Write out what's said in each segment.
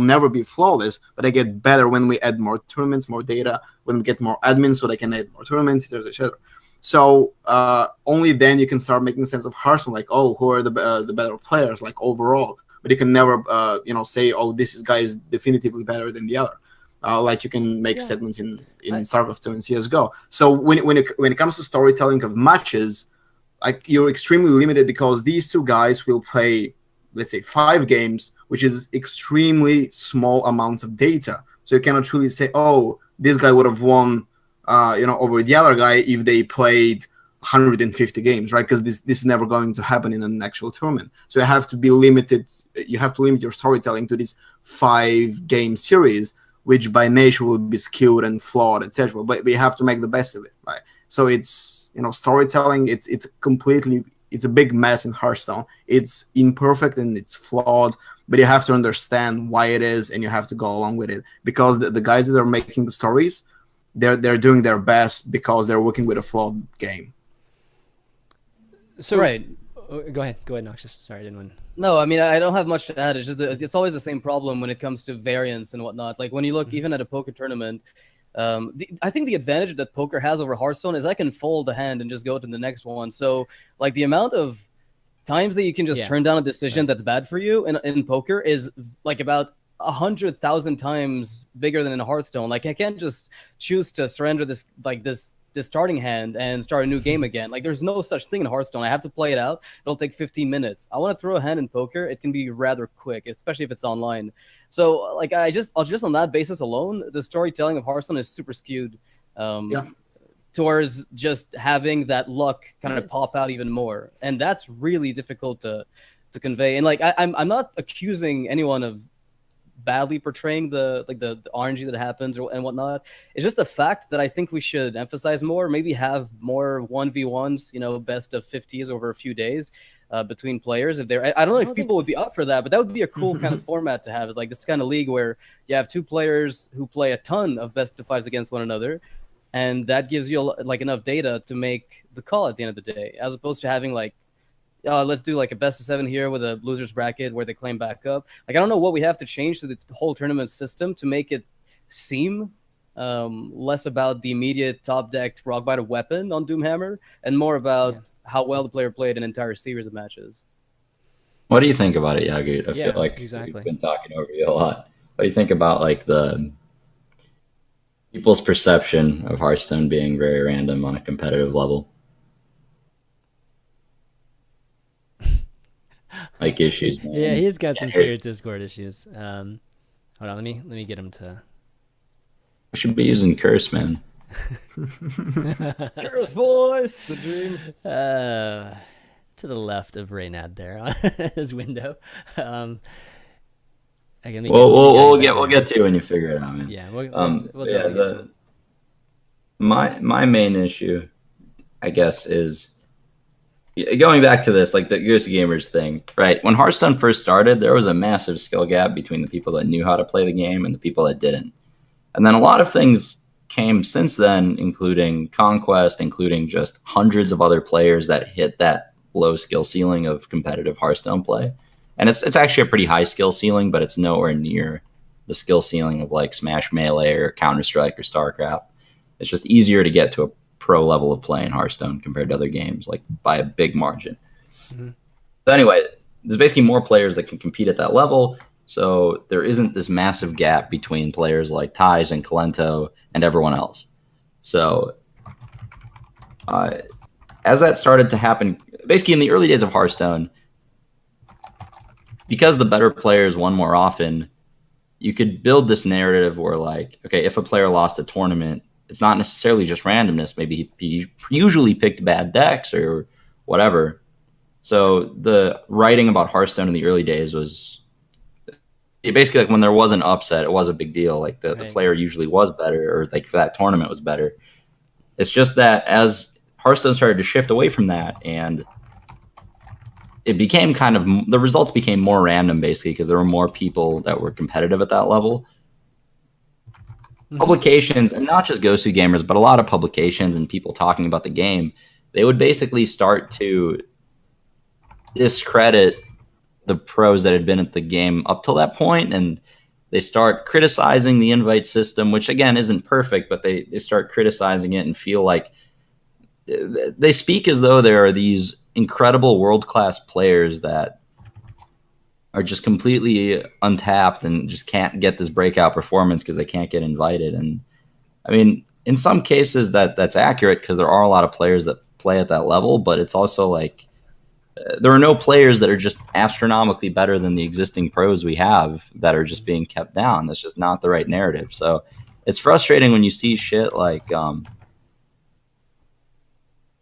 never be flawless, but they get better when we add more tournaments, more data, when we get more admins so they can add more tournaments, etc. So only then you can start making sense of Hearthstone, like, oh, who are the better players, like overall. But you can never, say, oh, this guy is definitively better than the other. Like you can make statements in StarCraft 2 and CS:GO. So when it comes to storytelling of matches, like you're extremely limited because these two guys will play, let's say, 5 games, which is extremely small amounts of data. So you cannot truly say, oh, this guy would have won, over the other guy if they played 150 games, right? Because this is never going to happen in an actual tournament. So you have to be limited. You have to limit your storytelling to this 5-game series, which by nature will be skewed and flawed, etc. But we have to make the best of it, right? So it's, storytelling. It's a big mess in Hearthstone. It's imperfect and it's flawed, but you have to understand why it is, and you have to go along with it, because the guys that are making the stories, they're doing their best because they're working with a flawed game. So right. Go ahead, Noxious. Sorry, I didn't win. No, I mean, I don't have much to add. It's just it's always the same problem when it comes to variance and whatnot. Like when you look even at a poker tournament, I think the advantage that poker has over Hearthstone is I can fold the hand and just go to the next one. So like the amount of times that you can just turn down a decision that's bad for you in poker is like about 100,000 times bigger than in Hearthstone. Like I can't just choose to surrender this starting hand and start a new game again. Like there's no such thing in Hearthstone. I have to play it out. It'll take 15 minutes. I want to throw a hand in poker. It can be rather quick, especially if it's online. So like just on that basis alone, the storytelling of Hearthstone is super skewed towards just having that luck kind of pop out even more. And that's really difficult to convey. And like I'm not accusing anyone of badly portraying the RNG that happens and whatnot. It's just the fact that I think we should emphasize more, maybe have more 1v1s, best of 50s over a few days between players. I don't know if people would be up for that, but that would be a cool kind of format to have. Is like this kind of league where you have 2 players who play a ton of best of 5s against one another, and that gives you like enough data to make the call at the end of the day, as opposed to having like, let's do like a best of 7 here with a losers bracket where they claim back up. Like I don't know what we have to change to the whole tournament system to make it seem less about the immediate top decked rock bottom weapon on Doomhammer and more about how well the player played an entire series of matches. What do you think about it, Yagut? I feel like we've been talking over you a lot. What do you think about like the people's perception of Hearthstone being very random on a competitive level? Like issues, man. Yeah, he's got some serious Discord issues. Hold on, let me get him to. I should be using curse, man. Curse voice, the dream. To the left of Reynad there on his window. We'll get to you when you figure it out, man. Yeah, we'll get to it. My main issue, I guess, is going back to this, like the Goosey Gamers thing, right? When Hearthstone first started, there was a massive skill gap between the people that knew how to play the game and the people that didn't. And then a lot of things came since then, including Conquest, including just hundreds of other players that hit that low skill ceiling of competitive Hearthstone play. And it's actually a pretty high skill ceiling, but it's nowhere near the skill ceiling of like Smash Melee or Counter-Strike or StarCraft. It's just easier to get to a pro level of play in Hearthstone compared to other games, like by a big margin. Mm-hmm. So anyway, there's basically more players that can compete at that level. So there isn't this massive gap between players like Ties and Kalento and everyone else. So as that started to happen, basically in the early days of Hearthstone, because the better players won more often, you could build this narrative where like, okay, if a player lost a tournament, it's not necessarily just randomness. Maybe he usually picked bad decks or whatever. So the writing about Hearthstone in the early days was basically like when there was an upset, it was a big deal. Like the player usually was better, or like for that tournament was better. It's just that as Hearthstone started to shift away from that, and it became kind of, the results became more random basically because there were more people that were competitive at that level. Publications, and not just Gosu Gamers, but a lot of publications and people talking about the game, they would basically start to discredit the pros that had been at the game up till that point, and They start criticizing the invite system, which again isn't perfect, but they start criticizing it and feel like they speak as though there are these incredible world-class players that are just completely untapped and just can't get this breakout performance because they can't get invited. And I mean, in some cases that's accurate because there are a lot of players that play at that level, but it's also like there are no players that are just astronomically better than the existing pros we have that are just being kept down. That's just not the right narrative. So it's frustrating when you see shit like trying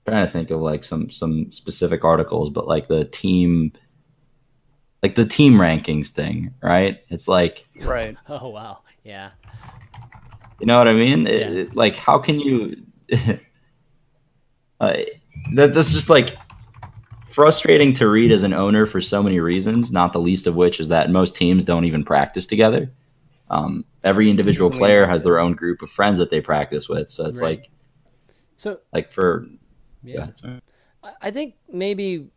to think of like some specific articles, but like the team rankings thing, right? It's like, Right. Oh wow, yeah. you know what I mean? Yeah. Like, how can you? That's just like frustrating to read as an owner for so many reasons. Not the least of which is that most teams don't even practice together. Every individual player has their own group of friends that they practice with, so it's Right. So like for yeah, I think maybe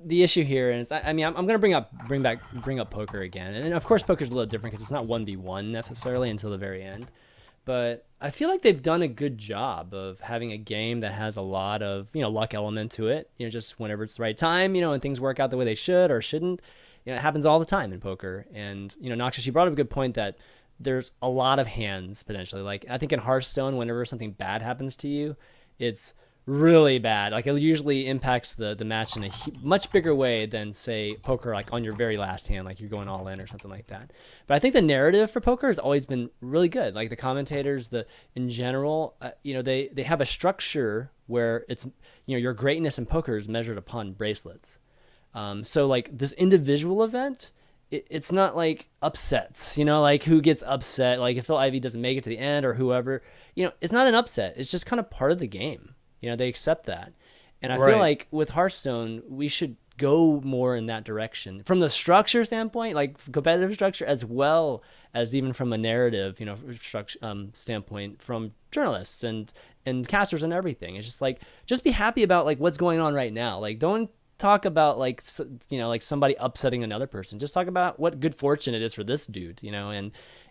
the issue here is, I mean, I'm going to bring up poker again, and of course poker's a little different because it's not 1v1 necessarily until the very end. But I feel like they've done a good job of having a game that has a lot of, luck element to it. Just whenever it's the right time, and things work out the way they should or shouldn't. It happens all the time in poker. And, Noxious, you brought up a good point that there's a lot of hands potentially. Like, I think in Hearthstone, whenever something bad happens to you, it's really bad. Like, it usually impacts the match in a much bigger way than, say, poker, like on your very last hand, like you're going all in or something like that. But I think the narrative for poker has always been really good. Like the commentators, in general, they have a structure where it's, your greatness in poker is measured upon bracelets. So like this individual event, it's not like upsets, like who gets upset, like if Phil Ivey doesn't make it to the end or whoever, it's not an upset. It's just kind of part of the game. They accept that. And I feel like with Hearthstone, we should go more in that direction from the structure standpoint, like competitive structure, as well as even from a narrative, structure standpoint from journalists and casters and everything. It's just like, just be happy about like what's going on right now. Like, don't talk about like, like somebody upsetting another person. Just talk about what good fortune it is for this dude,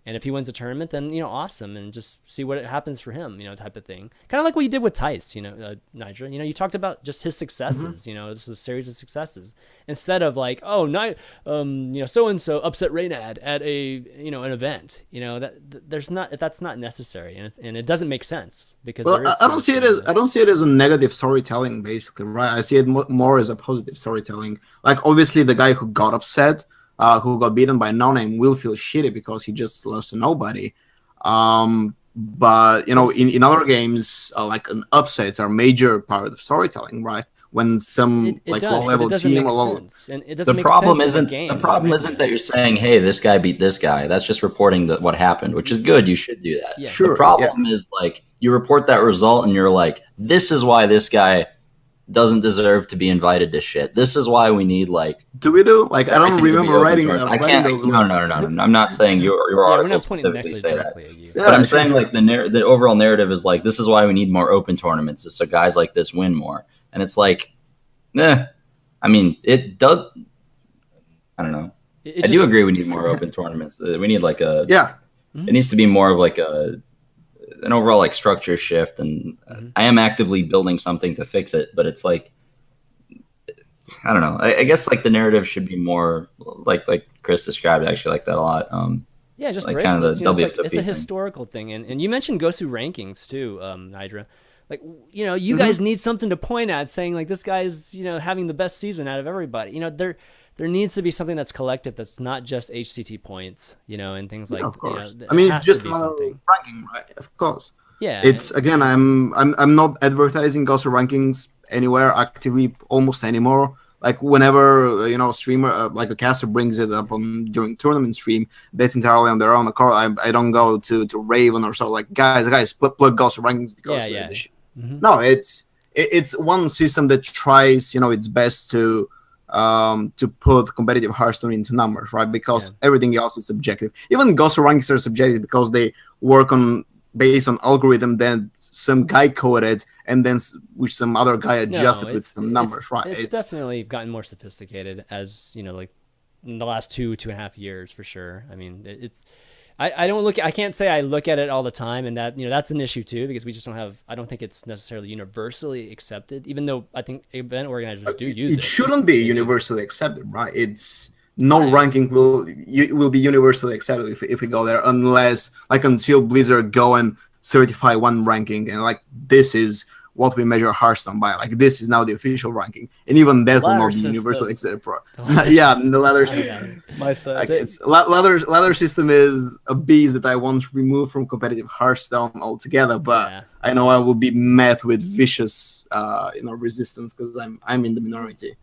and if he wins a tournament, then, awesome. And just see what happens for him, type of thing. Kind of like what you did with Tice, Nigel. You talked about just his successes, this is a series of successes. Instead of like, oh, so-and-so upset Reynad at a, an event. That's not necessary. And it doesn't make sense because I don't see it as a negative storytelling, basically, right? I see it more as a positive storytelling. Like, obviously, the guy who got upset, who got beaten by no-name will feel shitty because he just lost to nobody. But, in other games, like an upsets are a major part of storytelling, right? When some low-level team or low... And it doesn't the make problem sense isn't in the game. The problem isn't that you're saying, hey, this guy beat this guy. That's just reporting what happened, which is good. You should do that. Yeah. Sure, the problem is like you report that result and you're like, this is why this guy doesn't deserve to be invited to shit. This is why we need like. Do we do? Like, I don't remember writing. I can't. No. I'm not saying your article specifically say that. But I'm saying like the overall narrative is like, this is why we need more open tournaments, so guys like this win more. And it's like, I mean, it does. I don't know. I do agree we need more open tournaments. We need like a. Yeah. It needs to be more of like an overall like structure shift, and I am actively building something to fix it, but it's like, I don't know. I guess like the narrative should be more like Chris described. I actually like that a lot. Yeah, just like kind of the WSOP it's a historical thing, and you mentioned Gosu rankings too, Nidra. Like, you guys need something to point at, saying like this guy's having the best season out of everybody. There needs to be something that's collective, that's not just HCT points, and things like. Of course. I mean, it's just ranking, right? Of course. Yeah. It's again, I'm not advertising Gosu rankings anywhere actively almost anymore. Like whenever a streamer like a caster brings it up during tournament stream, that's entirely on their own accord. I don't go to Raven or so like guys plug Gosu rankings because this shit. No, it's one system that tries its best to put competitive Hearthstone into numbers, right? Because everything else is subjective. Even Gosu rankings are subjective because they work based on algorithm that some guy coded and then which some other guy adjusted with some numbers, right? It's definitely gotten more sophisticated as like in the last 2.5 years for sure. I mean, I don't look. I can't say I look at it all the time, and that that's an issue too because we just don't have. I don't think it's necessarily universally accepted, even though I think event organizers do use it. It shouldn't be universally accepted, right? It's no ranking will be universally accepted if we go there, unless like until Blizzard go and certify one ranking and like this is what we measure Hearthstone by. Like this is now the official ranking, and even that will not be universally accepted. Yeah, the ladder system. My side. Ladder system is a beast that I want removed from competitive Hearthstone altogether. But I know I will be met with vicious, resistance because I'm in the minority.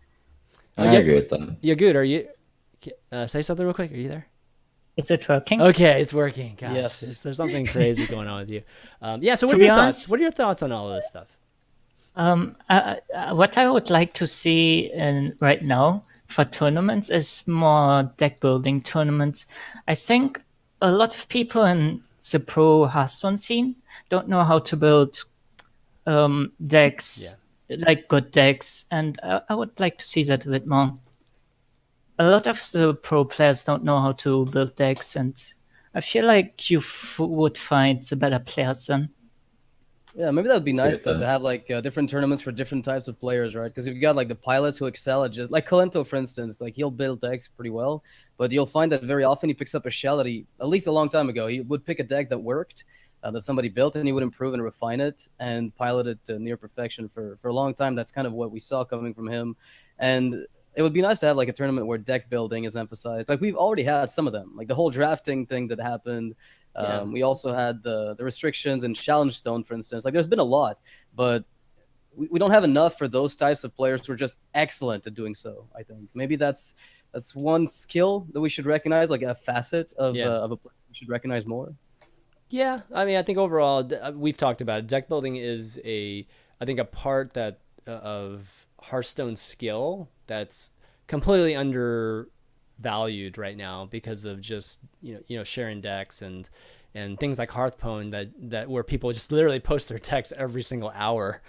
I agree with that. Yagut, are you? Say something real quick. Are you there? Is it working? Okay, it's working. Gosh, yes. There's something crazy going on with you. So what are your thoughts? What are your thoughts on all of this stuff? What I would like to see right now for tournaments is more deck building tournaments. I think a lot of people in the pro Hearthstone scene don't know how to build decks, like good decks, and I would like to see that a bit more. A lot of the pro players don't know how to build decks, and I feel like you would find the better players then. Yeah, maybe that would be nice to have like different tournaments for different types of players, right? Because you've got like the pilots who excel at just like Kalento, for instance, like he'll build decks pretty well, but you'll find that very often he picks up a shell that at least a long time ago, he would pick a deck that worked, that somebody built, and he would improve and refine it and pilot it to near perfection for a long time. That's kind of what we saw coming from him. And it would be nice to have like a tournament where deck building is emphasized. Like we've already had some of them, like the whole drafting thing that happened. We also had the restrictions in Challenge Stone, for instance. Like there's been a lot, but we don't have enough for those types of players who are just excellent at doing so. I think maybe that's one skill that we should recognize, like a facet of a player we should recognize more. Yeah, I mean, I think overall we've talked about it. Deck building is I think a part that of Hearthstone skill that's completely undervalued right now because of just sharing decks and things like Hearthpwn that where people just literally post their decks every single hour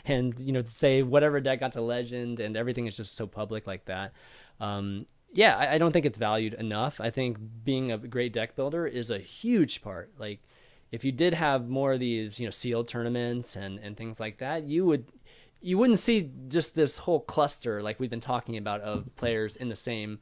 and say whatever deck got to legend and everything is just so public like that. I don't think it's valued enough. I think being a great deck builder is a huge part. Like if you did have more of these sealed tournaments and things like that, you wouldn't see just this whole cluster like we've been talking about of players in the same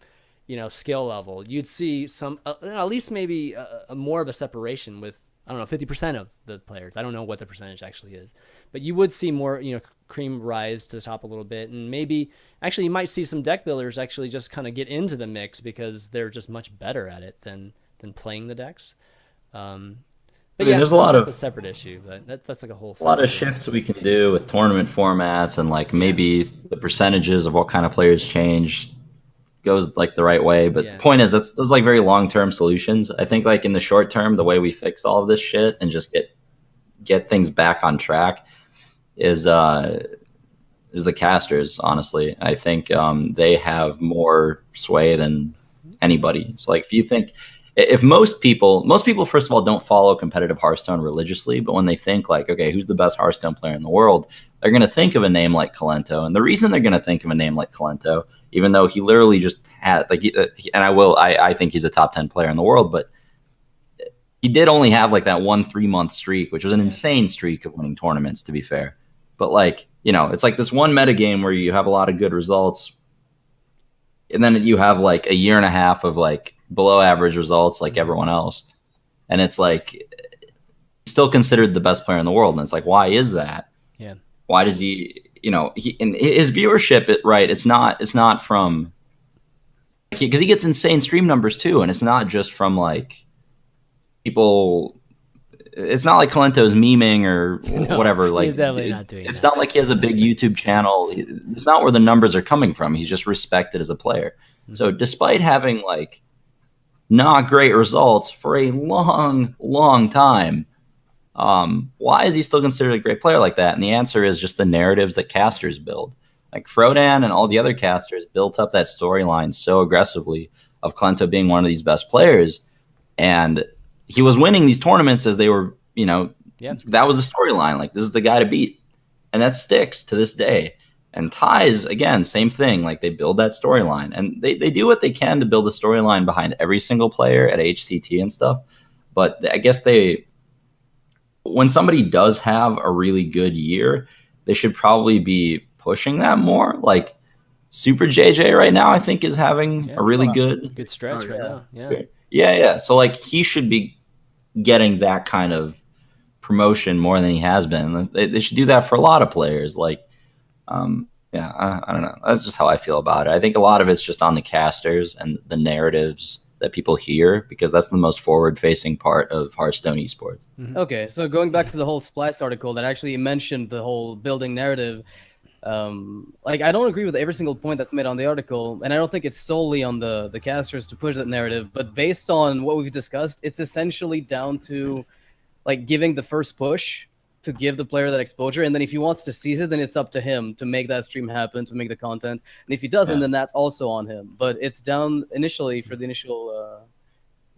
skill level. You'd see some at least maybe more of a separation with 50% of the players. I don't know what the percentage actually is, but you would see more cream rise to the top a little bit, and maybe actually you might see some deck builders actually just kind of get into the mix because they're just much better at it than playing the decks. But there's that's a separate issue, but that's like a whole lot of shifts we can do with tournament formats, and like maybe the percentages of what kind of players change goes like the right way. But the point is those like very long-term solutions. I think like in the short term, the way we fix all of this shit and just get things back on track is the casters. Honestly, I think they have more sway than anybody. So like if most people first of all don't follow competitive Hearthstone religiously, but when they think like, okay, who's the best Hearthstone player in the world, they're going to think of a name like Kalento. And the reason they're going to think of a name like Kalento, even though he literally just had I think he's a top 10 player in the world, but he did only have like that 1 3-month streak, which was an insane streak of winning tournaments, to be fair. But like, it's like this one metagame where you have a lot of good results, and then you have like a year and a half of like below average results like everyone else. And it's like he's still considered the best player in the world. And it's like, why is that? Yeah. Why does he in his viewership, it's not from, because he gets insane stream numbers too. And it's not just from like people. It's not like Kalento's memeing or whatever. Like he's definitely not doing it's that. not like he has a big YouTube channel. It's not where the numbers are coming from. He's just respected as a player. Mm-hmm. So despite having like not great results for a long time, why is he still considered a great player like that? And the answer is just the narratives that casters build. Like Frodan and all the other casters built up that storyline so aggressively of Kalento being one of these best players, and he was winning these tournaments as they were, that was the storyline. Like, this is the guy to beat, and that sticks to this day. And ties, again, same thing. Like they build that storyline, and they do what they can to build a storyline behind every single player at HCT and stuff. But I guess when somebody does have a really good year, they should probably be pushing that more. Like Super JJ right now, I think is having a really good stretch right now. Yeah. So like he should be getting that kind of promotion more than he has been. They should do that for a lot of players. Like, I don't know. That's just how I feel about it. I think a lot of it's just on the casters and the narratives that people hear, because that's the most forward-facing part of Hearthstone esports. Mm-hmm. Okay, so going back to the whole Splice article that actually mentioned the whole building narrative, like I don't agree with every single point that's made on the article, and I don't think it's solely on the casters to push that narrative, but based on what we've discussed, it's essentially down to like giving the first push to give the player that exposure, and then if he wants to seize it, then it's up to him to make that stream happen, to make the content. And if he doesn't, then that's also on him. But it's down initially for the initial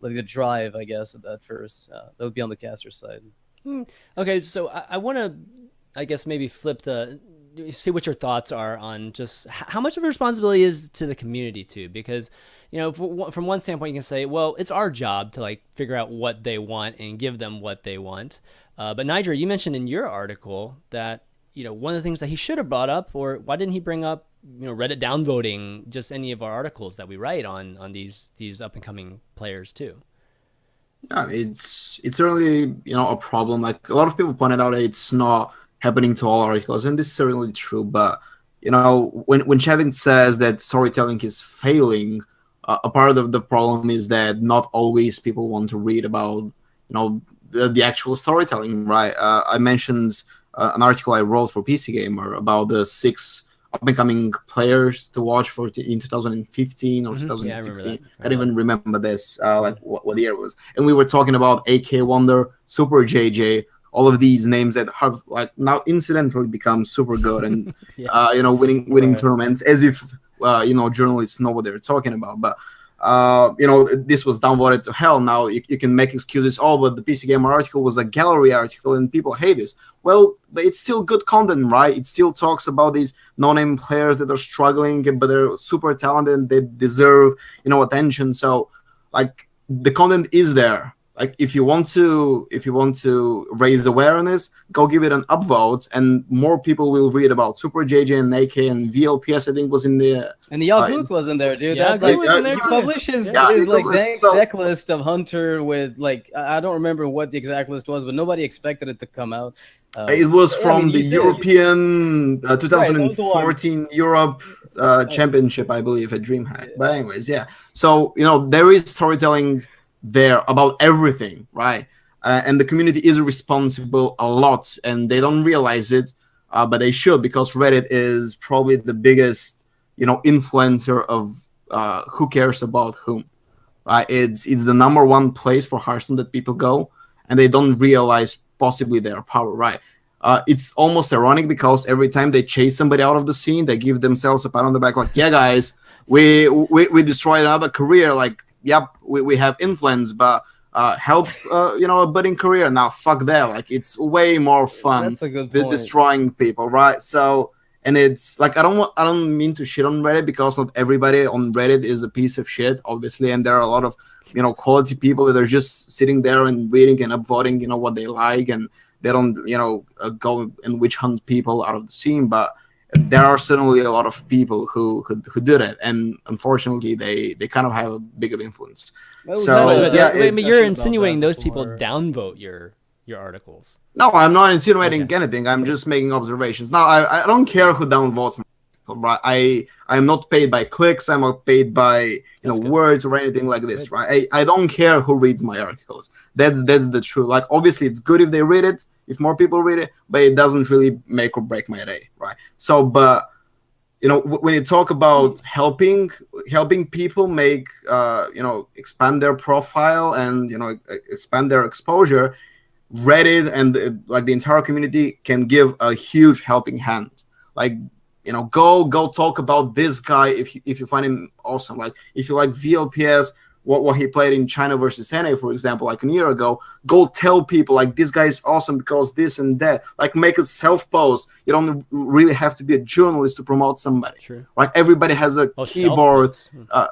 like the drive, I guess, at first. That would be on the caster side. Okay, so I want to, I guess, maybe flip see what your thoughts are on just how much of a responsibility is to the community too, because from one standpoint you can say, well, it's our job to like figure out what they want and give them what they want. But Niger, you mentioned in your article that one of the things that he should have brought up, or why didn't he bring up Reddit downvoting just any of our articles that we write on these up and coming players too? Yeah, it's certainly a problem. Like a lot of people pointed out, it's not happening to all articles, and this is certainly true. But when Chevin says that storytelling is failing, a part of the problem is that not always people want to read about the actual storytelling, right? I mentioned an article I wrote for PC Gamer about the 6 up-and-coming players to watch in 2015 or 2016. I can't even remember this, like what year it was. And we were talking about AK Wonder, Super JJ, all of these names that have like now incidentally become super good and winning tournaments, as if journalists know what they're talking about. But this was downvoted to hell. Now you can make excuses. Oh, but the PC Gamer article was a gallery article and people hate this. Well, but it's still good content, right? It still talks about these no-name players that are struggling, but they're super talented and they deserve, attention. So, like, the content is there. Like, if you want to raise awareness, go give it an upvote, and more people will read about Super JJ and AK and VLPS. I think was in the and the Yagut was in there, dude. Yeah, That was in there he too. published his like dang deck list of Hunter with like I don't remember what the exact list was, but nobody expected it to come out. It was from the European 2014 Europe Championship, I believe, at DreamHack. But anyways, yeah. So there is storytelling there about everything, right? And the community is responsible a lot, and they don't realize it, but they should, because Reddit is probably the biggest influencer of who cares about whom, right? It's the number one place for Hearthstone that people go, and they don't realize possibly their power, right? It's almost ironic, because every time they chase somebody out of the scene, they give themselves a pat on the back, like, yeah guys, we destroyed another career. Like, yep, we have influence, but help a budding career. Now fuck that. Like, it's way more fun. That's a good point. Destroying people, right? So, and it's like I don't mean to shit on Reddit, because not everybody on Reddit is a piece of shit, obviously, and there are a lot of quality people that are just sitting there and reading and upvoting what they like, and they don't go and witch hunt people out of the scene. But there are certainly a lot of people who do that, and unfortunately they kind of have a big of influence. But you're insinuating those people downvote your articles. No, I'm not insinuating anything. I'm just making observations. Now, I don't care who downvotes my article, right? I'm not paid by clicks. I'm not paid by words or anything like this, right? I don't care who reads my articles. That's the truth. Like, obviously, it's good if they read it, if more people read it, but it doesn't really make or break my day, right? So, but when you talk about helping people make expand their profile and expand their exposure, Reddit and the entire community can give a huge helping hand. Like, go talk about this guy if you find him awesome. Like, if you like VLPS, what he played in China versus NA, for example, like a year ago, go tell people like this guy is awesome because this and that. Like make a self-post. You don't really have to be a journalist to promote somebody. True. Like everybody has a keyboard. self-post.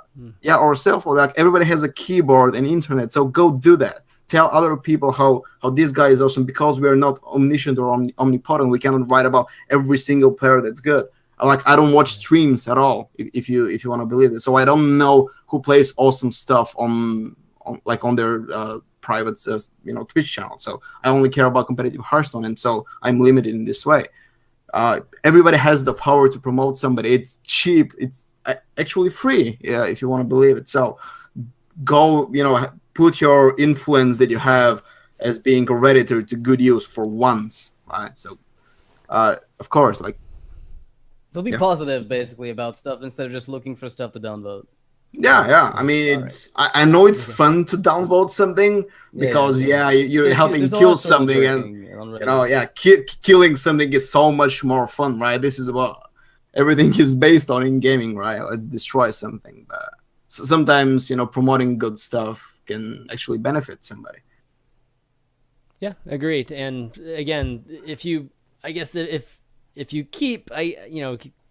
Or self-post. Like everybody has a keyboard and internet. So go do that. Tell other people how this guy is awesome, because we are not omniscient or omnipotent. We cannot write about every single player that's good. Like I don't watch streams at all, if you want to believe it. So I don't know who plays awesome stuff on their private Twitch channel. So I only care about competitive Hearthstone, and so I'm limited in this way. Everybody has the power to promote somebody. It's cheap. It's actually free, if you want to believe it. So go, put your influence that you have as being a Redditor to good use for once, right? So, of course, like. So be positive, basically, about stuff instead of just looking for stuff to downvote. Yeah. I mean, I know it's fun to downvote something because you're helping kill something, and killing something is so much more fun, right? This is what everything is based on in gaming, right? Let's destroy something, but sometimes promoting good stuff can actually benefit somebody. Yeah, agreed. And again, if you keep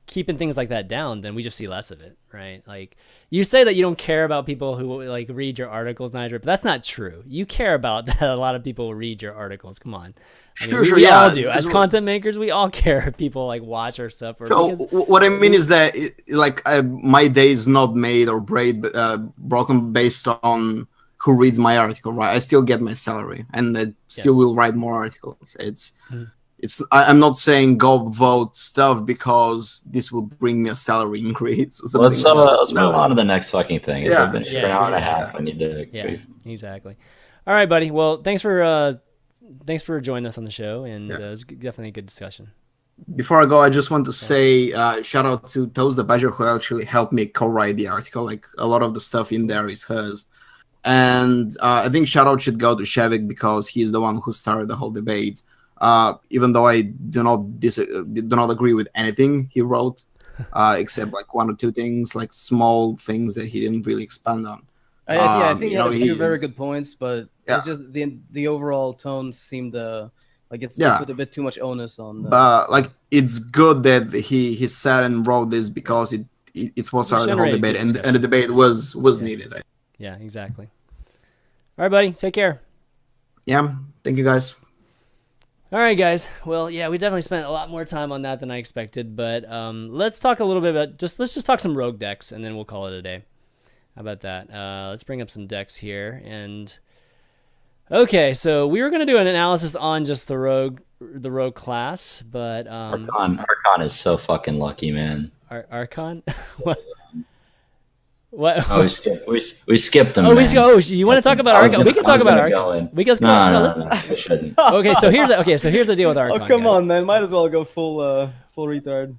keeping things like that down, then we just see less of it, right? Like you say that you don't care about people who like read your articles, Niger, but that's not true. You care about that a lot of people read your articles. Come on. We all do. As content makers, we all care if people like watch our stuff. What I mean is that my day is not made or broken based on who reads my article, right? I still get my salary, and I still will write more articles. I'm not saying go vote stuff because this will bring me a salary increase. Or something. Let's move on to the next fucking thing. It's been for an hour and a half. I need to. Yeah, exactly. All right, buddy. Well, thanks for joining us on the show, and it was definitely a good discussion. Before I go, I just want to say shout out to Toast the Badger, who actually helped me co-write the article. Like a lot of the stuff in there is hers. And I think shout out should go to Shevik because he's the one who started the whole debate. Even though I do not agree with anything he wrote, except like one or two things, like small things that he didn't really expand on. I think he had a few very good points, but it's just the overall tone seemed like it's put a bit too much onus on. But like it's good that he sat and wrote this because it's what started the whole debate, and the debate was needed. Yeah, exactly. All right, buddy. Take care. Yeah. Thank you, guys. All right, guys. Well, yeah, we definitely spent a lot more time on that than I expected, but let's talk a little bit about let's just talk some rogue decks, and then we'll call it a day. How about that? Let's bring up some decks here, and okay, so we were gonna do an analysis on just the rogue class, but Archon is so fucking lucky, man. Archon? What? Oh, we skipped them. You want to talk about Archon? We can talk about Archon. No, we shouldn't. Okay, so here's the deal with Archon. Oh, come on, man! Might as well go full retard.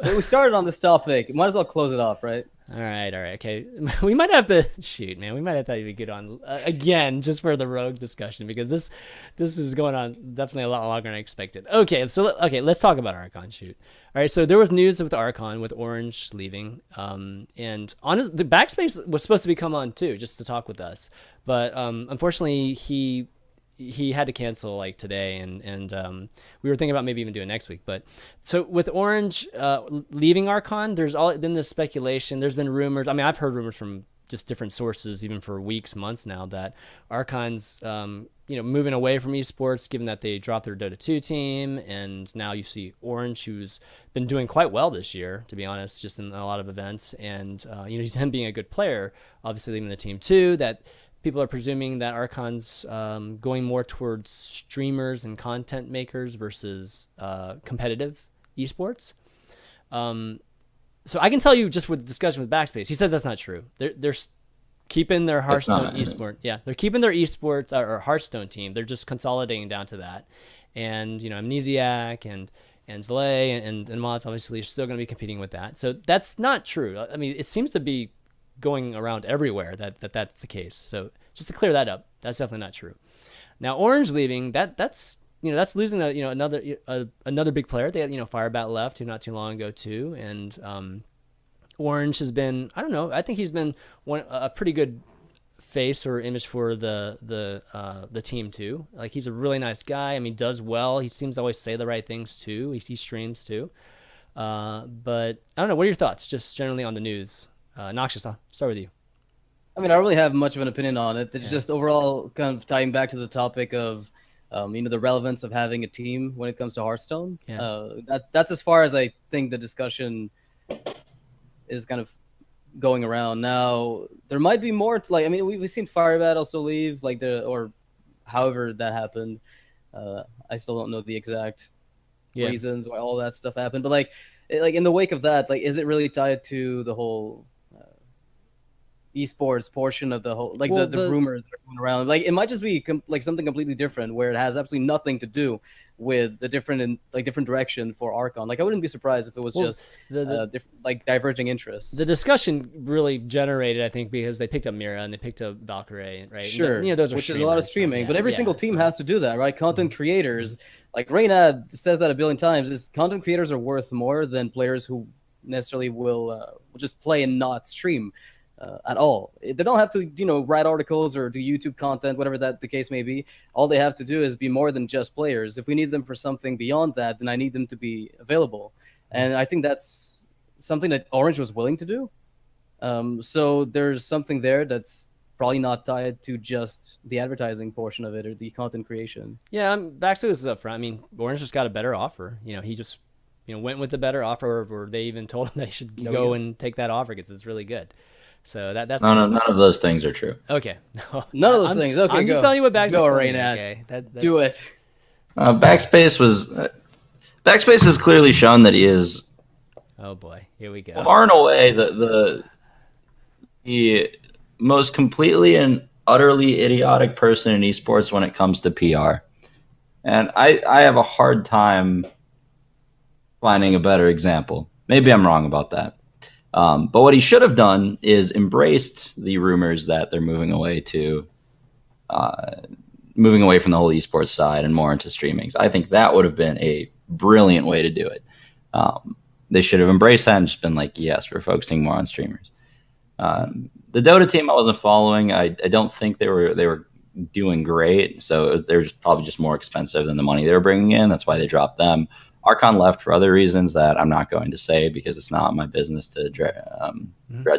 We started on this topic. Might as well close it off, right? All right. Okay. We might have to shoot, man. We might have to even get on again just for the rogue discussion because this is going on definitely a lot longer than I expected. Okay, let's talk about Archon. Shoot. All right. So there was news with Archon with Orange leaving, and on the Backspace was supposed to be come on too, just to talk with us, but unfortunately he had to cancel like today, and we were thinking about maybe even doing next week. But so with Orange leaving Archon, there's been this speculation. There's been rumors. I mean, I've heard rumors from just different sources, even for weeks, months now, that Archon's moving away from esports, given that they dropped their Dota 2 team, and now you see Orange, who's been doing quite well this year, to be honest, just in a lot of events, and he's him being a good player, obviously leaving the team too. That people are presuming that Archon's going more towards streamers and content makers versus competitive esports. So I can tell you just with the discussion with Backspace, he says that's not true. They're keeping their Hearthstone esport. Yeah, they're keeping their esports or Hearthstone team. They're just consolidating down to that. And Amnesiac and Zlay and Moz obviously are still going to be competing with that. So that's not true. I mean, it seems to be going around everywhere that's the case. So just to clear that up, that's definitely not true. Now Orange leaving, that's losing another big player. They had Firebat left not too long ago too, and Orange has been, I don't know, I think he's been a pretty good face or image for the team too. Like, he's a really nice guy. I mean, does well. He seems to always say the right things too. He streams too. But I don't know. What are your thoughts, just generally on the news? Noxious, I'll start with you. I mean, I don't really have much of an opinion on it. It's just overall kind of tying back to the topic of, the relevance of having a team when it comes to Hearthstone. That's as far as I think the discussion is kind of going around. Now, there might be more to, like, I mean, we've seen Firebat also leave, like, or however that happened. I still don't know the exact reasons why all that stuff happened, but like in the wake of that, like, is it really tied to the whole esports portion of the whole, like, the rumors that are going around? Like, it might just be like something completely different where it has absolutely nothing to do with the different direction for Archon. Like, I wouldn't be surprised if it was just like diverging interests. The discussion really generated, I think, because they picked up Mira and they picked up Valkyrie, right? Sure, those are which is a lot of streaming, but every single team so has to do that, right? Content creators, like Reynad says that a billion times, is content creators are worth more than players who necessarily will just play and not stream at all. They don't have to, write articles or do YouTube content, whatever that the case may be. All they have to do is be more than just players. If we need them for something beyond that, then I need them to be available. And I think that's something that Orange was willing to do. So there's something there that's probably not tied to just the advertising portion of it or the content creation. Yeah, back to this up front. I mean, Orange just got a better offer. He just went with the better offer, or they even told him they should go and take that offer because it's really good. So that's none of those things are true. Okay. None of those things. Okay, I'm just telling you what Backspace go, told me. Reynad. Okay, do it. Backspace has clearly shown that he is. Oh boy, here we go. Far and away the most completely and utterly idiotic person in esports when it comes to PR, and I have a hard time finding a better example. Maybe I'm wrong about that. But what he should have done is embraced the rumors that they're moving away from the whole esports side and more into streaming. So I think that would have been a brilliant way to do it. They should have embraced that and just been like, yes, we're focusing more on streamers. The Dota team I wasn't following. I don't think they were doing great. So they're probably just more expensive than the money they were bringing in. That's why they dropped them. Archon left for other reasons that I'm not going to say because it's not my business to dredge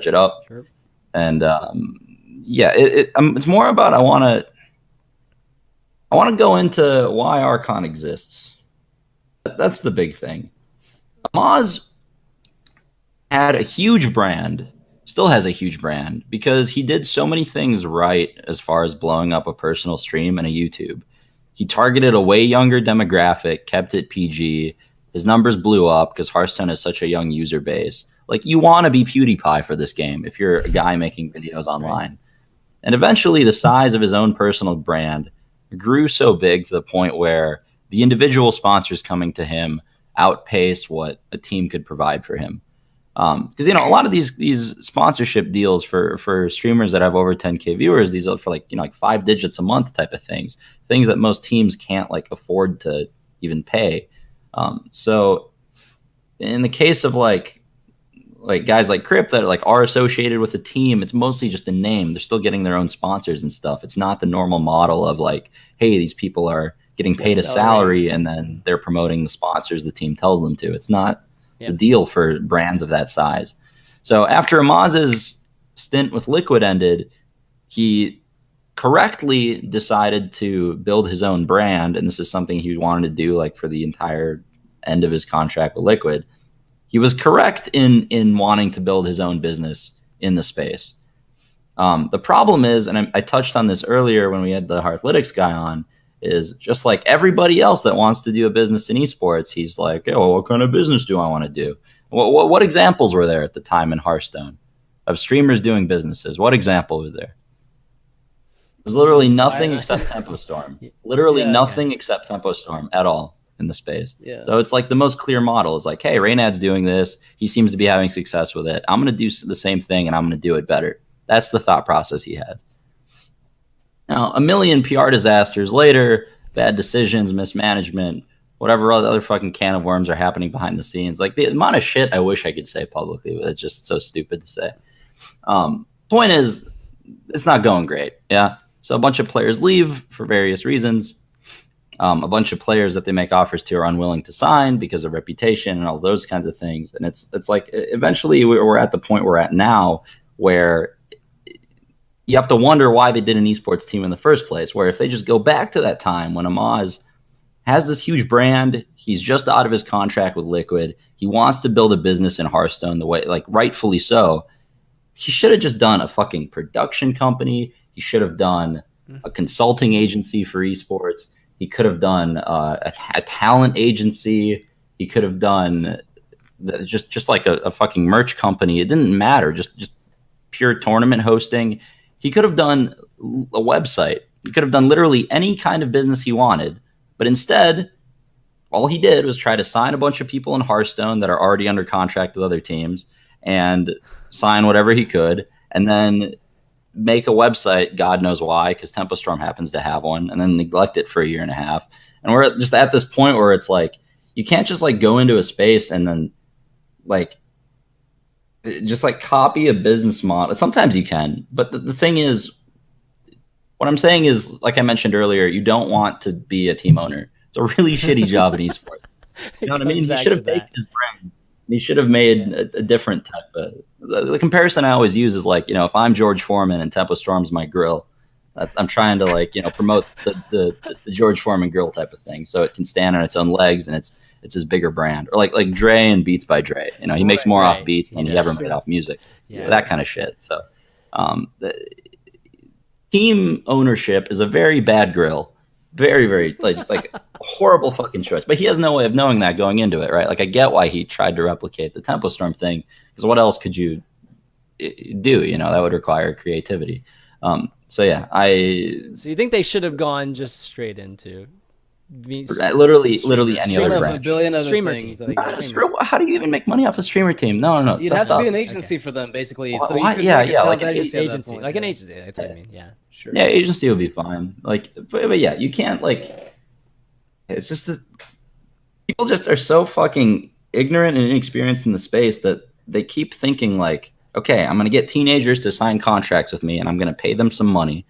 it up. Sure. And it's more about I want to go into why Archon exists. That's the big thing. Amaz had a huge brand, still has a huge brand because he did so many things right as far as blowing up a personal stream and a YouTube. He targeted a way younger demographic, kept it PG. His numbers blew up because Hearthstone has such a young user base. Like, you want to be PewDiePie for this game if you're a guy making videos online. Right. And eventually the size of his own personal brand grew so big to the point where the individual sponsors coming to him outpaced what a team could provide for him. Because, a lot of these sponsorship deals for streamers that have over 10K viewers, these are for like 5 digits a month type of things that most teams can't afford to even pay. So in the case of like guys like Crypt that are associated with a team, it's mostly just a name. They're still getting their own sponsors and stuff. It's not the normal model of hey, these people are getting paid a salary and then they're promoting the sponsors the team tells them to. It's not the deal for brands of that size. So after Amaz's stint with Liquid ended, he correctly decided to build his own brand, and this is something he wanted to do for the entire end of his contract with Liquid. He was correct in wanting to build his own business in the space. The problem is, and I touched on this earlier when we had the Hearthlytics guy on, is just like everybody else that wants to do a business in esports, he's like, oh, what kind of business do I want to do? What examples were there at the time in Hearthstone of streamers doing businesses? What example was there? There's literally nothing except Tempo Storm. Literally nothing except Tempo Storm at all in the space. Yeah. So it's the most clear model is hey, Reynad's doing this. He seems to be having success with it. I'm going to do the same thing and I'm going to do it better. That's the thought process he has. Now, a million PR disasters later, bad decisions, mismanagement, whatever other fucking can of worms are happening behind the scenes. The amount of shit I wish I could say publicly, but it's just so stupid to say. Point is, it's not going great. Yeah. So a bunch of players leave for various reasons. A bunch of players that they make offers to are unwilling to sign because of reputation and all those kinds of things. And it's like eventually we're at the point we're at now where you have to wonder why they did an esports team in the first place, where if they just go back to that time when Amaz has this huge brand, he's just out of his contract with Liquid, he wants to build a business in Hearthstone the way, like rightfully so, he should have just done a fucking production company. He should have done a consulting agency for esports. He could have done a talent agency. He could have done just like a fucking merch company. It didn't matter. Just pure tournament hosting. He could have done a website. He could have done literally any kind of business he wanted. But instead, all he did was try to sign a bunch of people in Hearthstone that are already under contract with other teams and sign whatever he could, and then make a website, God knows why, because Tempo Storm happens to have one, and then neglect it for a year and a half. And we're just at this point where it's like, you can't just like go into a space and then like just like copy a business model. Sometimes you can, but the thing is, what I'm saying is, like I mentioned earlier, you don't want to be a team owner. It's a really shitty job in esports. You know what I mean? He should have taken his brand. He should have made a different type of... The comparison I always use is like, you know, if I'm George Foreman and Tempo Storm's my grill, I'm trying to like, you know, promote the George Foreman grill type of thing so it can stand on its own legs and it's his bigger brand. Or like Dre and Beats by Dre. You know, he makes more off beats than he ever made off music. Yeah. That kind of shit. So team ownership is a very bad grill. Very, very, like, just like a horrible fucking choice. But he has no way of knowing that going into it, right? Like, I get why he tried to replicate the Tempo Storm thing, because what else could you do? You know, that would require creativity. So yeah, So you think they should have gone just straight into literally any other branch. A billion other streamer things. team. How do you even make money off a streamer team? No. You'd have to be an agency for them, basically. Well, so you could like an agency, like an agency. That's what I mean. Yeah, sure. Yeah, agency would be fine. Like, but yeah, you can't like. It's just that people just are so fucking ignorant and inexperienced in the space that they keep thinking like, okay, I'm gonna get teenagers to sign contracts with me, and I'm gonna pay them some money.